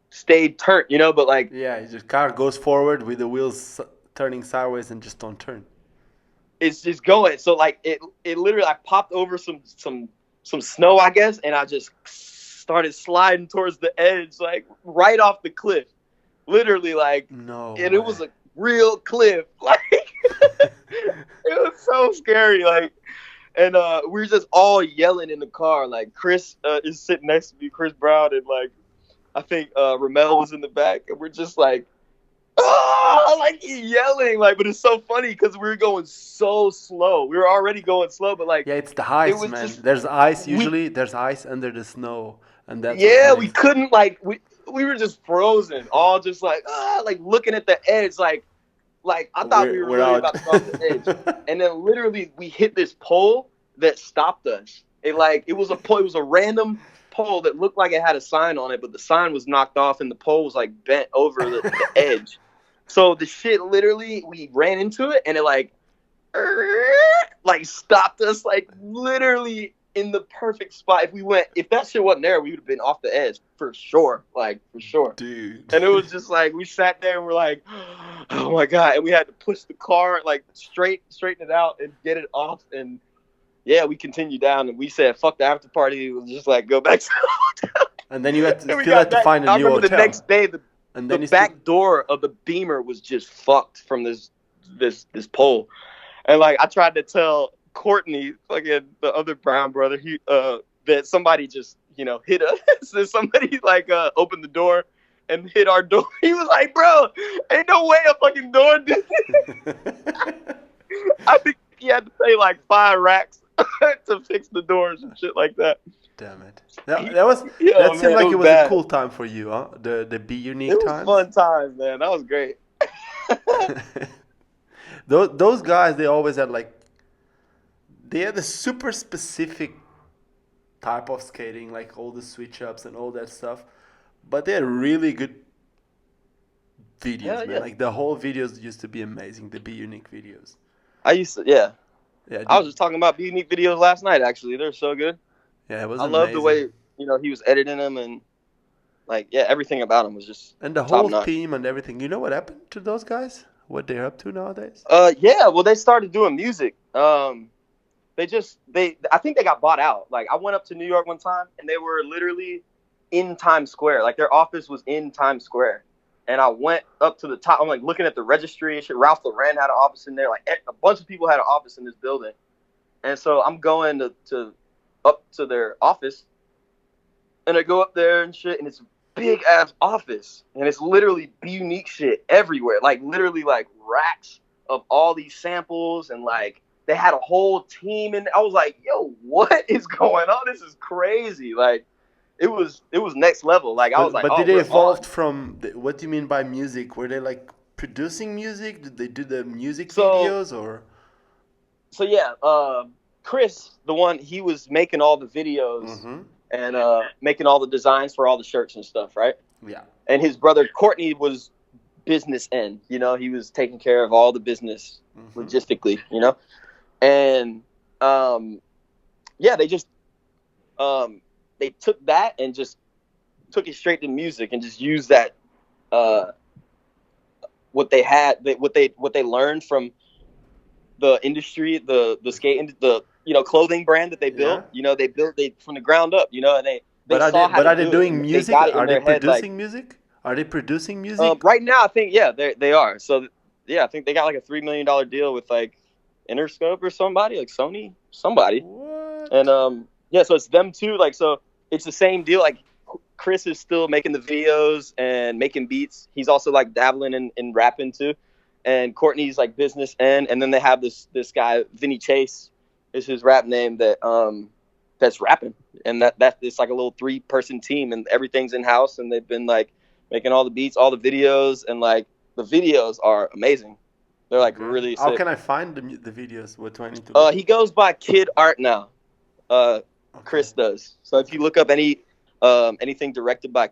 stayed turned, you know, but like Yeah, your car goes forward with the wheels turning sideways and just don't turn. it's just going. So like it literally, I popped over some snow, I guess, and I just started sliding towards the edge, like right off the cliff, literally, like, No and it way. was a real cliff, like it was so scary, like. And we were just all yelling in the car. Like Chris is sitting next to me, Chris Brown, and like I think Ramel was in the back, and we're just like, ah, like yelling, like. But it's so funny because we were going so slow. We were already going slow, but like Yeah, it's the it ice, was man. just There's ice. we, Usually, there's ice under the snow, and that's what yeah, we makes. couldn't like we were just frozen, all just like looking at the edge, like I thought we were We're literally out. about to go off the edge, and then literally we hit this pole that stopped us. It was a pole. It was a random pole that looked like it had a sign on it, but the sign was knocked off and the pole was like bent over the edge. So the shit literally, we ran into it and it like stopped us, like literally in the perfect spot. If that shit wasn't there, we would have been off the edge for sure, like for sure. Dude. And it was just like we sat there and we're like, oh my god, and we had to push the car like straighten it out and get it off. And yeah, we continued down and we said fuck the after party. We'll just like go back to the hotel. And then you had to And we still got had to back. find a I new remember hotel. the next day And the then you back door of the Beamer was just fucked from this pole. And like I tried to tell Courtney, fucking the other Brown brother, that somebody just, hit us. So somebody like opened the door and hit our door. He was like, bro, ain't no way a fucking door did it. I think he had to pay like 5 racks to fix the doors and shit like that. Damn it. That seemed Man, like it it was was a bad. cool time for you, huh? The Be Unique It was times. fun times, man. That was great. Those guys, they always had they had a super specific type of skating, like all the switch ups and all that stuff. But they had really good videos, Hell man. yeah. Like the whole videos used to be amazing. The Be Unique videos. I used to, yeah. Yeah, I was just talking about Be Unique videos last night, actually. They're so good. yeah, it was I amazing. love the way, he was editing them and, like, yeah, everything about them was just And the top whole notch. team and everything. You know what happened to those guys? What they're up to nowadays? Yeah, well, they started doing music. I think they got bought out. Like, I went up to New York one time, and they were literally in Times Square. Like, their office was in Times Square. And I went up to the top. I'm, like, looking at the registry and shit. Ralph Lauren had an office in there. Like, a bunch of people had an office in this building. And so I'm going up to their office. And I go up there and shit, and it's a big-ass office. And it's literally Be Unique shit everywhere. Like, literally, like, racks of all these samples. And, like, they had a whole team. And I was like, yo, what is going on? This is crazy. Like, it was next level. Like, I was like, but oh, did they we're evolved on. from what do you mean by music? Were they like producing music? Did they do the music So- videos or? So, yeah, Chris, the one, he was making all the videos. Mm-hmm. And making all the designs for all the shirts and stuff, right? Yeah. And his brother Courtney was business end. He was taking care of all the business logistically. And yeah, they just they took that and just took it straight to music and just used that what they learned from the industry, the skate, the clothing brand that they built. Yeah. They built from the ground up. And they But saw how are to they do doing it. music? They got it in Are they their head, producing music? Are they producing music? right now, I think they are. So yeah, I think they got like a $3 million deal with like Interscope or somebody, like Sony, somebody. What? And yeah, so it's them too. Like, so it's the same deal. Like, Chris is still making the videos and making beats. He's also like dabbling in rapping too. And Courtney's like business end. And then they have this guy, Vinny Chase is his rap name, that's rapping. And that it's like a little 3-person team, and everything's in house. And they've been like making all the beats, all the videos, and like the videos are amazing. They're like really sick. How can I find the videos? What do I need to? He goes by Kid Art now. Chris does. So if you look up anything directed by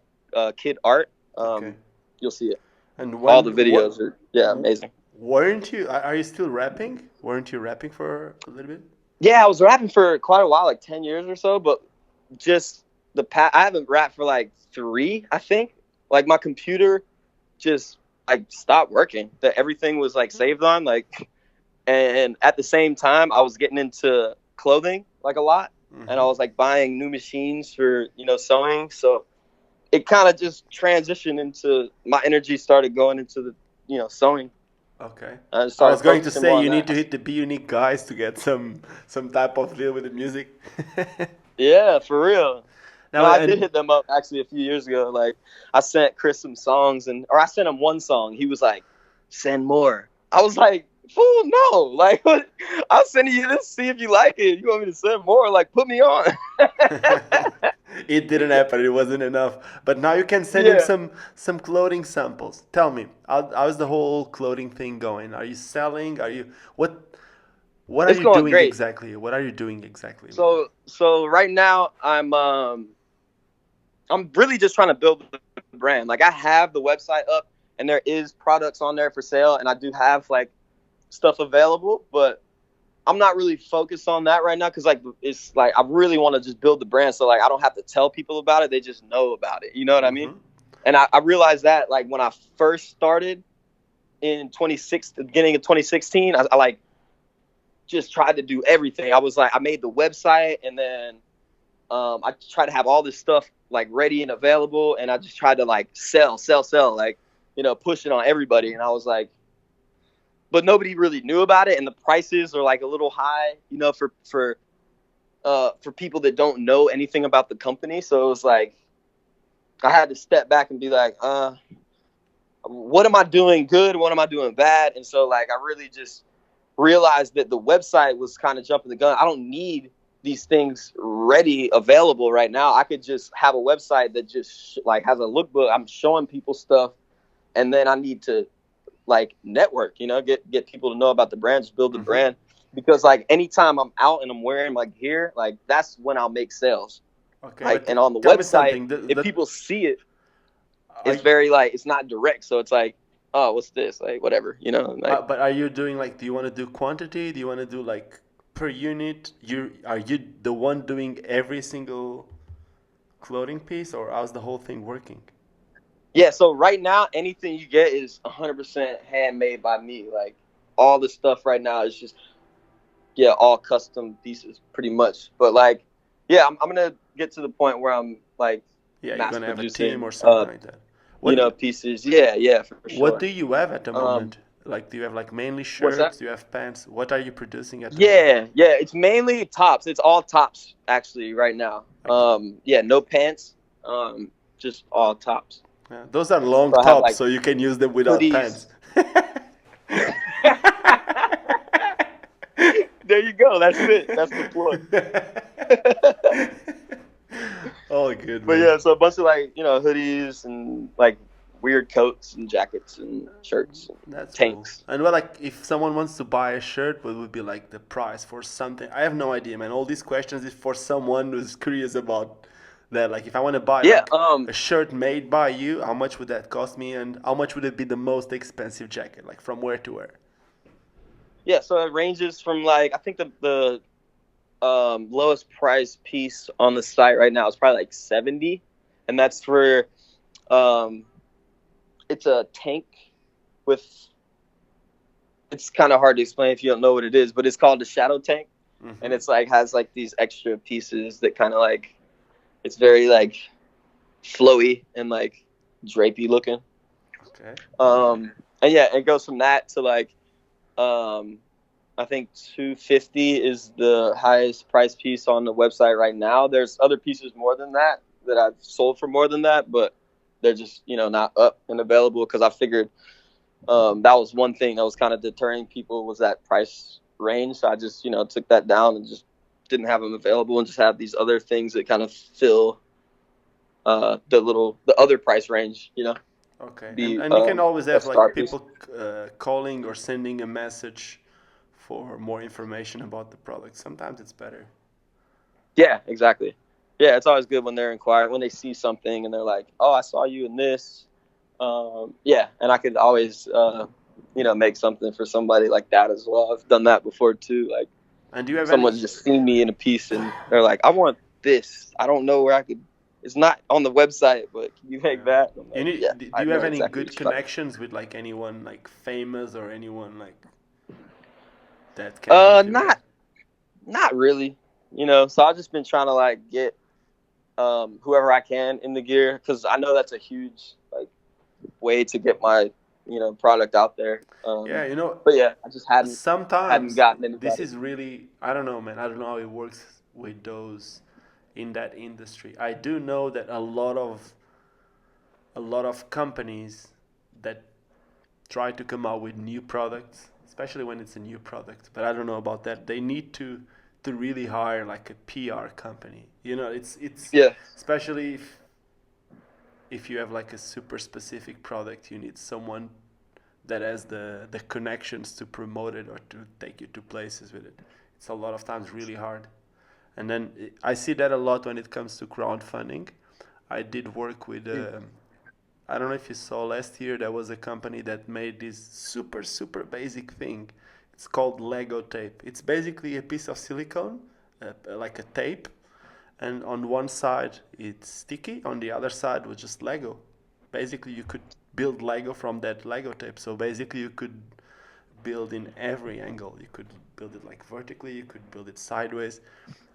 Kid Art, you'll see it. And all the videos are amazing. Weren't you? Are you still rapping? Weren't you rapping for a little bit? Yeah, I was rapping for quite a while, like 10 years or so, but just I haven't rapped for like 3, I think. Like my computer just like stopped working. That everything was like saved on, like, and at the same time I was getting into clothing like a lot, and I was like buying new machines for, sewing. So it kind of just transitioned into my energy started going into the, sewing. Okay. I I started was going to focusing more say on you need to that. hit the Be Unique guys to get some type of deal with the music. Yeah, for real. Now No, I did and hit them up actually a few years ago. Like I sent Chris some songs, or I sent him one song. He was like, "Send more." I was like, "Fool, no! Like, what? I'm sending you this. See if you like it. You want me to send more? Like, put me on." it didn't happen. It wasn't enough. But now you can send him Yeah, some clothing samples. Tell me, how's the whole clothing thing going? Are you selling? Are you what are it's you going doing great. exactly? What are you doing exactly with it? So right now I'm really just trying to build the brand. Like I have the website up, and there is products on there for sale, and I do have like stuff available, but I'm not really focused on that right now because like it's like I really want to just build the brand so like I don't have to tell people about it. They just know about it. You know what I mean? Mm-hmm. And I realized that like when I first started in the beginning of 2016, I like just tried to do everything. I was like I made the website, and then I tried to have all this stuff like ready and available, and I just tried to like sell, like push it on everybody. And I was like, but nobody really knew about it, and the prices are like a little high, for people that don't know anything about the company. So it was like I had to step back and be like, what am I doing good? What am I doing bad? And so like I really just realized that the website was kind of jumping the gun. I don't need these things ready available right now. I could just have a website that just like has a lookbook. I'm showing people stuff, and then I need to like network, get people to know about the brand, just build the Mm-hmm. brand. Because like anytime I'm out and I'm wearing like gear, like that's when I'll make sales. Okay, Like, but and on the tell me website, something. if people see it, Are it's very like it's not direct. So it's like, oh, what's this? Like whatever, like but are you doing like? Do you want to do quantity? Do you want to do like per unit? Are you the one doing every single clothing piece, or how's the whole thing working? yeah. So right now, anything you get is 100% handmade by me. Like all the stuff right now is just all custom pieces, pretty much. But like, yeah, I'm gonna get to the point where I'm like Yeah, you're mass gonna have a team or producing, something like that. What pieces. Yeah, for What do sure. you have at the Um, moment? Like, do you have like mainly what's that? shirts? Do you have pants? What are you producing at the moment? Yeah. It's mainly tops. It's all tops actually right now. Like, Yeah, no pants. Just all tops. yeah, those are long So I have tops, like so you can use them without hoodies. pants. There you go. That's it. That's the plug. Oh, good But man. yeah, so a bunch of like hoodies and like weird coats and jackets and shirts and That's cool. tanks. And well, like, if someone wants to buy a shirt, what would be like the price for something? I have no idea, man. All these questions is for someone who's curious about that. Like, if I want to buy Yeah. like a shirt made by you, how much would that cost me, and how much would it be the most expensive jacket? Like, from where to where? Yeah. So it ranges from like I think the lowest price piece on the site right now is probably like 70, and that's for um it's a tank with it's kind of hard to explain if you don't know what it is, but it's called the shadow tank, and Mm-hmm. it's like has like these extra pieces that kind of like it's very like flowy and like drapey looking. Okay. And yeah, it goes from that to like um I think 250 is the highest price piece on the website right now. There's other pieces more than that I've sold for more than that, but they're just not up and available because I figured that was one thing that was kind of deterring people was that price range. So I just took that down and just didn't have them available and just have these other things that kind of fill the other price range. Okay. Be And you can always a have like starters. people calling or sending a message for more information about the product. Sometimes it's better. Yeah, exactly. Yeah, it's always good when they're inquiring, when they see something and they're like, "Oh, I saw you in this." Yeah, and I could always, make something for somebody like that as well. I've done that before too. Like, And do you have any? Someone's just seen me in a piece and they're like, I want this. I don't know where I could. It's not on the website, but can you make Yeah. that? I'm You like, yeah, need, do I you know have any exactly good what you're talking connections with like anyone like famous or anyone like that can about. help you with that? Not really. So I've just been trying to like get whoever I can in the gear because I know that's a huge like way to get my product out there. Yeah, you know, But yeah, I just hadn't sometimes gotten this anybody. is really, I don't know, man. I don't know how it works with those in that industry. I do know that a lot of companies that try to come out with new products, especially when it's a new product. But I don't know about that. They need to really hire like a PR company. You know, it's Yeah, especially if you have like a super specific product, you need someone that has the connections to promote it or to take you to places with it. It's a lot of times really hard. And then I see that a lot when it comes to crowdfunding. I did work with I don't know if you saw last year, there was a company that made this super, super basic thing. It's called Lego tape. It's basically a piece of silicone, like a tape, and on one side it's sticky, on the other side was just Lego. Basically, you could build Lego from that Lego tape. So basically, you could build in every angle. You could build it like vertically, you could build it sideways.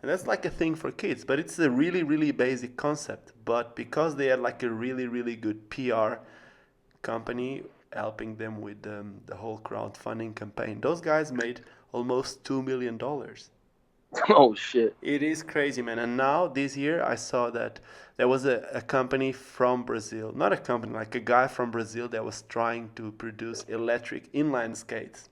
And that's like a thing for kids, but it's a really, really basic concept. But because they had like a really, really good PR company helping them with the whole crowdfunding campaign, those guys made almost $2 million. Oh shit. It is crazy, man. And now this year, I saw that there was a company from Brazil, not a company, like a guy from Brazil that was trying to produce electric inline skates.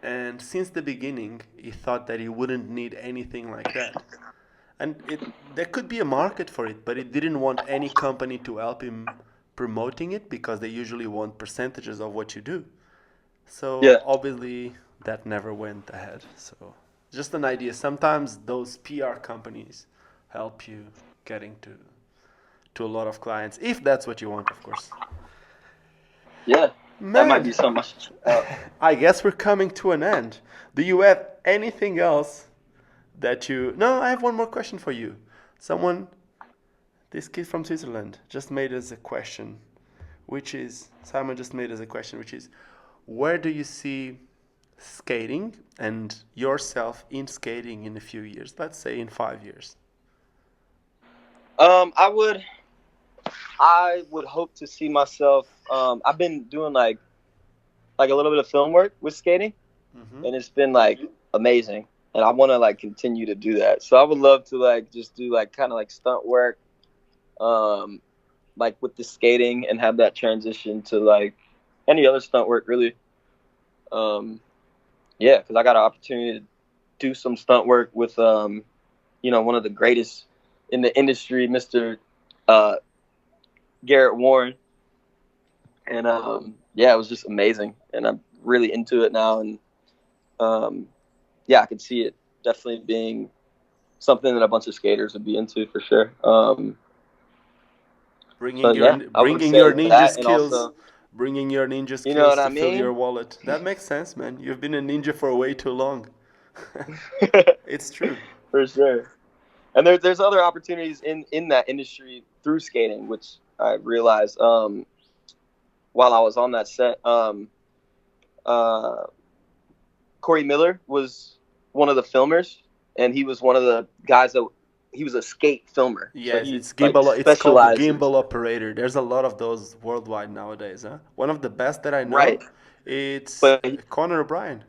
And since the beginning, he thought that he wouldn't need anything like that. And there could be a market for it, but he didn't want any company to help him promoting it because they usually want percentages of what you do. So Yeah. obviously that never went ahead. So just an idea. Sometimes those PR companies help you getting to a lot of clients, if that's what you want, of course. Yeah. That might Man, be something I should check out. I guess we're coming to an end. Do you have anything else that you? No, I have one more question for you. Someone, this kid from Switzerland, just made us a question, which is Simon just made us a question, which is, where do you see skating and yourself in skating in a few years? Let's say in 5 years. Um, I would I would hope to see myself. I've been doing like a little bit of film work with skating, Mm-hmm. and it's been like amazing. And I want to like continue to do that. So I would love to like just do like kind of like stunt work, um, like with the skating, and have that transition to like any other stunt work really. Um, yeah, because I got an opportunity to do some stunt work with one of the greatest in the industry, Mr. Uh, Garrett Warren, and yeah, it was just amazing, and I'm really into it now, and um, yeah, I could see it definitely being something that a bunch of skaters would be into for sure. So Bringing your yeah, I would bringing your say ninja that, and skills, also, bringing your ninja you know skills what I to fill mean? your wallet. That makes sense, man. You've been a ninja for way too long. It's true. For sure. And there's other opportunities in that industry through skating, which I realized while I was on that set. Uh, Corey Miller was one of the filmers, and he was one of the guys that he was a skate filmer. So Yes, he it's like gimbal. It's called specializes. gimbal operator. There's a lot of those worldwide nowadays. Huh? One of the best that I Right. know, it's But Conor O'Brien.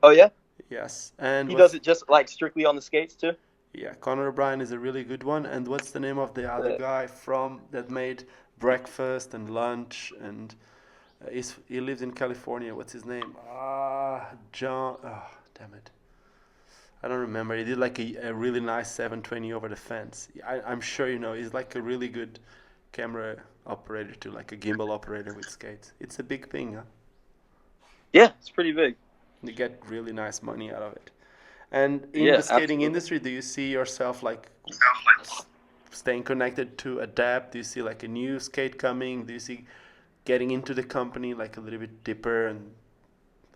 oh yeah, Yes, and he does what's it just like strictly on the skates too. yeah, Conor O'Brien is a really good one. And what's the name of the other guy from that made breakfast and lunch and he lives in California. What's his name? John. Oh, damn it. I don't remember. He did like a really nice 720 over the fence. I'm sure you know. He's like a really good camera operator too, like a gimbal operator with skates. It's a big thing, huh? Yeah, it's pretty big. You get really nice money out of it. And in the Yeah, skating absolutely. industry, do you see yourself like staying connected to adapt? Do you see like a new skate coming? Do you see getting into the company like a little bit deeper and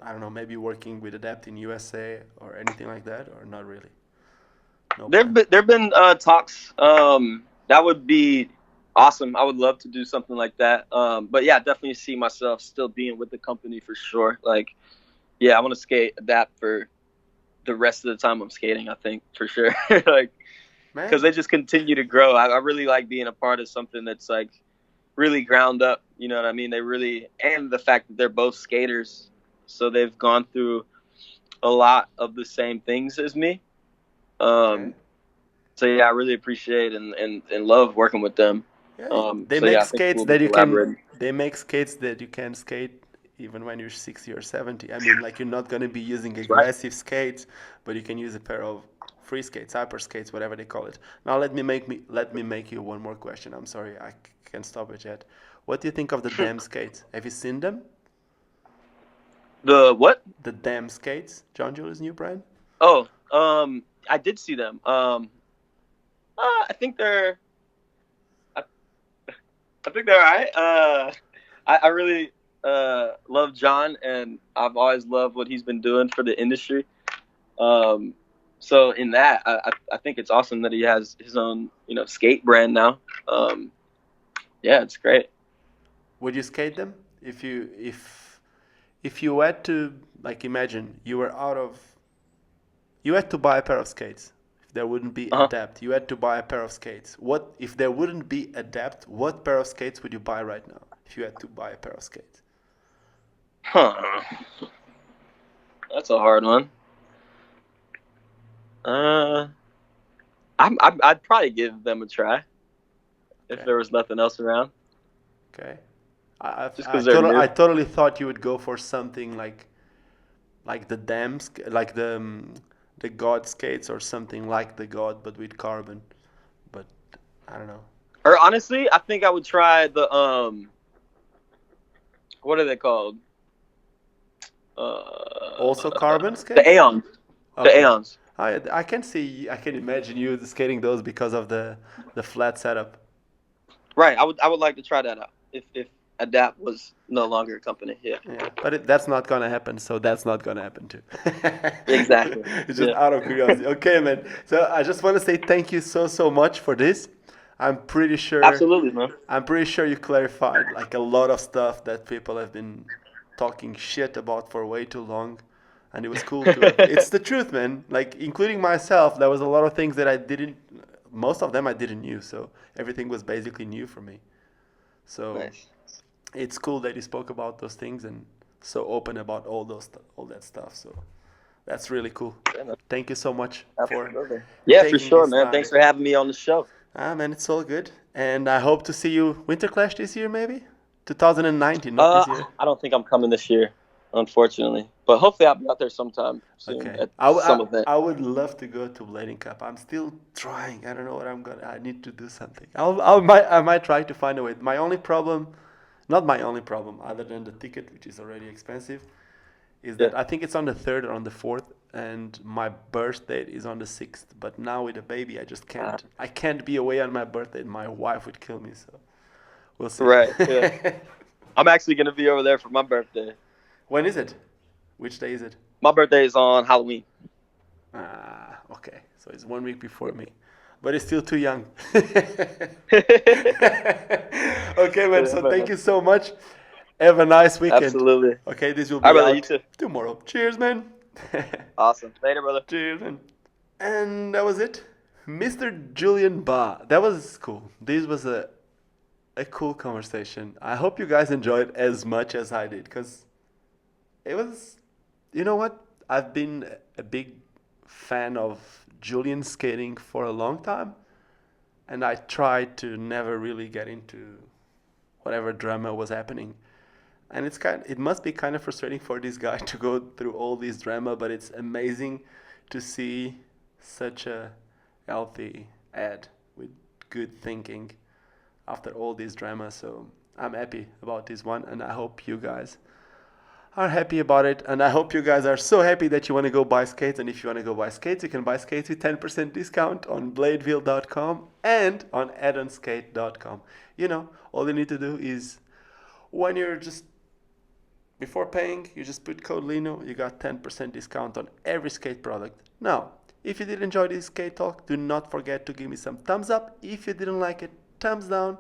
I don't know, maybe working with Adapt in USA or anything like that, or not really? No There've plan. been there've been talks. That would be awesome. I would love to do something like that. But yeah, definitely see myself still being with the company for sure. Like, yeah, I want to skate adapt for the rest of the time I'm skating. I think for sure, like, because Man, they just continue to grow. I really like being a part of something that's like really ground up. You know what I mean? They really, and the fact that they're both skaters, so they've gone through a lot of the same things as me. okay. Um, so yeah, I really appreciate and love working with them. Yeah, they So make yeah, I think skates we'll be that you can. collaborating. They make skates that you can skate even when you're 60 or 70. I mean, like you're not gonna be using That's right. aggressive skates, but you can use a pair of free skates, hyper skates, whatever they call it. Now let me make you one more question. I'm sorry, I can't stop it yet. What do you think of the dam skates? Have you seen them? The what? The dam skates, John Julius' new brand. Oh, I did see them. I think I, I think they're all right. I really love John, and I've always loved what he's been doing for the industry. Um, so in that, I think it's awesome that he has his own, skate brand now. Yeah, it's great. Would you skate them if you had to, like, imagine you were out of you had to buy a pair of skates. If there wouldn't be Uh-huh. Adapt, you had to buy a pair of skates. What if there wouldn't be Adapt? What pair of skates would you buy right now if you had to buy a pair of skates? Huh. That's a hard one. Uh, I'd probably give them a try if Okay, there was nothing else around, okay. just because they're new. I totally thought you would go for something like the like the God skates or something like the God, but with carbon. But I don't know. Or honestly, I think I would try the what are they called? Also carbon The skates? Aeons. The Okay. Aeons. I can imagine you skating those because of the flat setup. Right. I would like to try that out if Adapt was no longer a company. Yeah. Yeah, but that's not gonna happen. So that's not gonna happen too. Exactly. It's just Yeah. out of curiosity. Okay, man. So I just want to say thank you so much for this. I'm pretty sure Absolutely, man. I'm pretty sure you clarified like a lot of stuff that people have been talking shit about for way too long, and it was cool to. It's the truth, man. Like including myself, there was a lot of things that I didn't. Most of them I didn't knew, so everything was basically new for me. So Nice. it's cool that you spoke about those things and so open about all that stuff. So that's really cool. Yeah, man. Thank you so much for Absolutely. Yeah, for taking sure, this man. time. Thanks for having me on the show. Ah, man, it's all good. And I hope to see you Winter Clash this year, maybe 2019, not this year. I don't think I'm coming this year, unfortunately. But hopefully I'll be out there sometime soon Okay. at some event. I would love to go to Blading Cup. I'm still trying. I don't know what I'm gonna. I need to do something. I might try to find a way. My only problem, not my only problem, other than the ticket, which is already expensive, is Yeah. that I think it's on the 3rd or on the 4th, and my birthday is on the 6th. But now with a baby, I just Uh, can't. I can't be away on my birthday. My wife would kill me. So we'll see. right. Yeah. I'm actually gonna be over there for my birthday. When is it? Which day is it? My birthday is on Halloween. Ah, okay. So it's 1 week before me, but it's still too young. Okay, man. Yeah, So man. thank you so much. Have a nice weekend. Absolutely. Okay, this will All right, be brother. You out too. tomorrow. Cheers, man. Awesome. Later, brother. Cheers, man. And that was it. Mr. Julian Bah. That was cool. This was a cool conversation. I hope you guys enjoyed as much as I did because it was, you know what? I've been a big fan of Julian skating for a long time, and I tried to never really get into whatever drama was happening. And it must be kind of frustrating for this guy to go through all this drama, but it's amazing to see such a healthy ad with good thinking after all this drama. So I'm happy about this one, and I hope you guys are happy about it. And I hope you guys are so happy that you want to go buy skates. And if you want to go buy skates, you can buy skates with 10% discount on bladewheel.com and on addonskate.com. You know, all you need to do is when you're just Before paying, you just put code Lino, you got 10% discount on every skate product. Now, if you did enjoy this skate talk, do not forget to give me some thumbs up. If you didn't like it, thumbs down.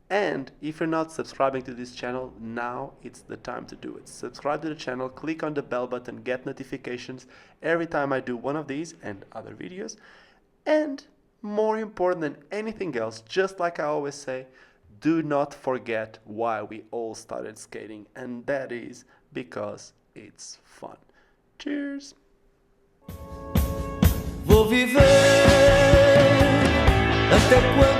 And if you're not subscribing to this channel, now it's the time to do it. Subscribe to the channel, click on the bell button, get notifications every time I do one of these and other videos. And more important than anything else, just like I always say, do not forget why we all started skating, and that is because it's fun. Cheers! Vou viver até quando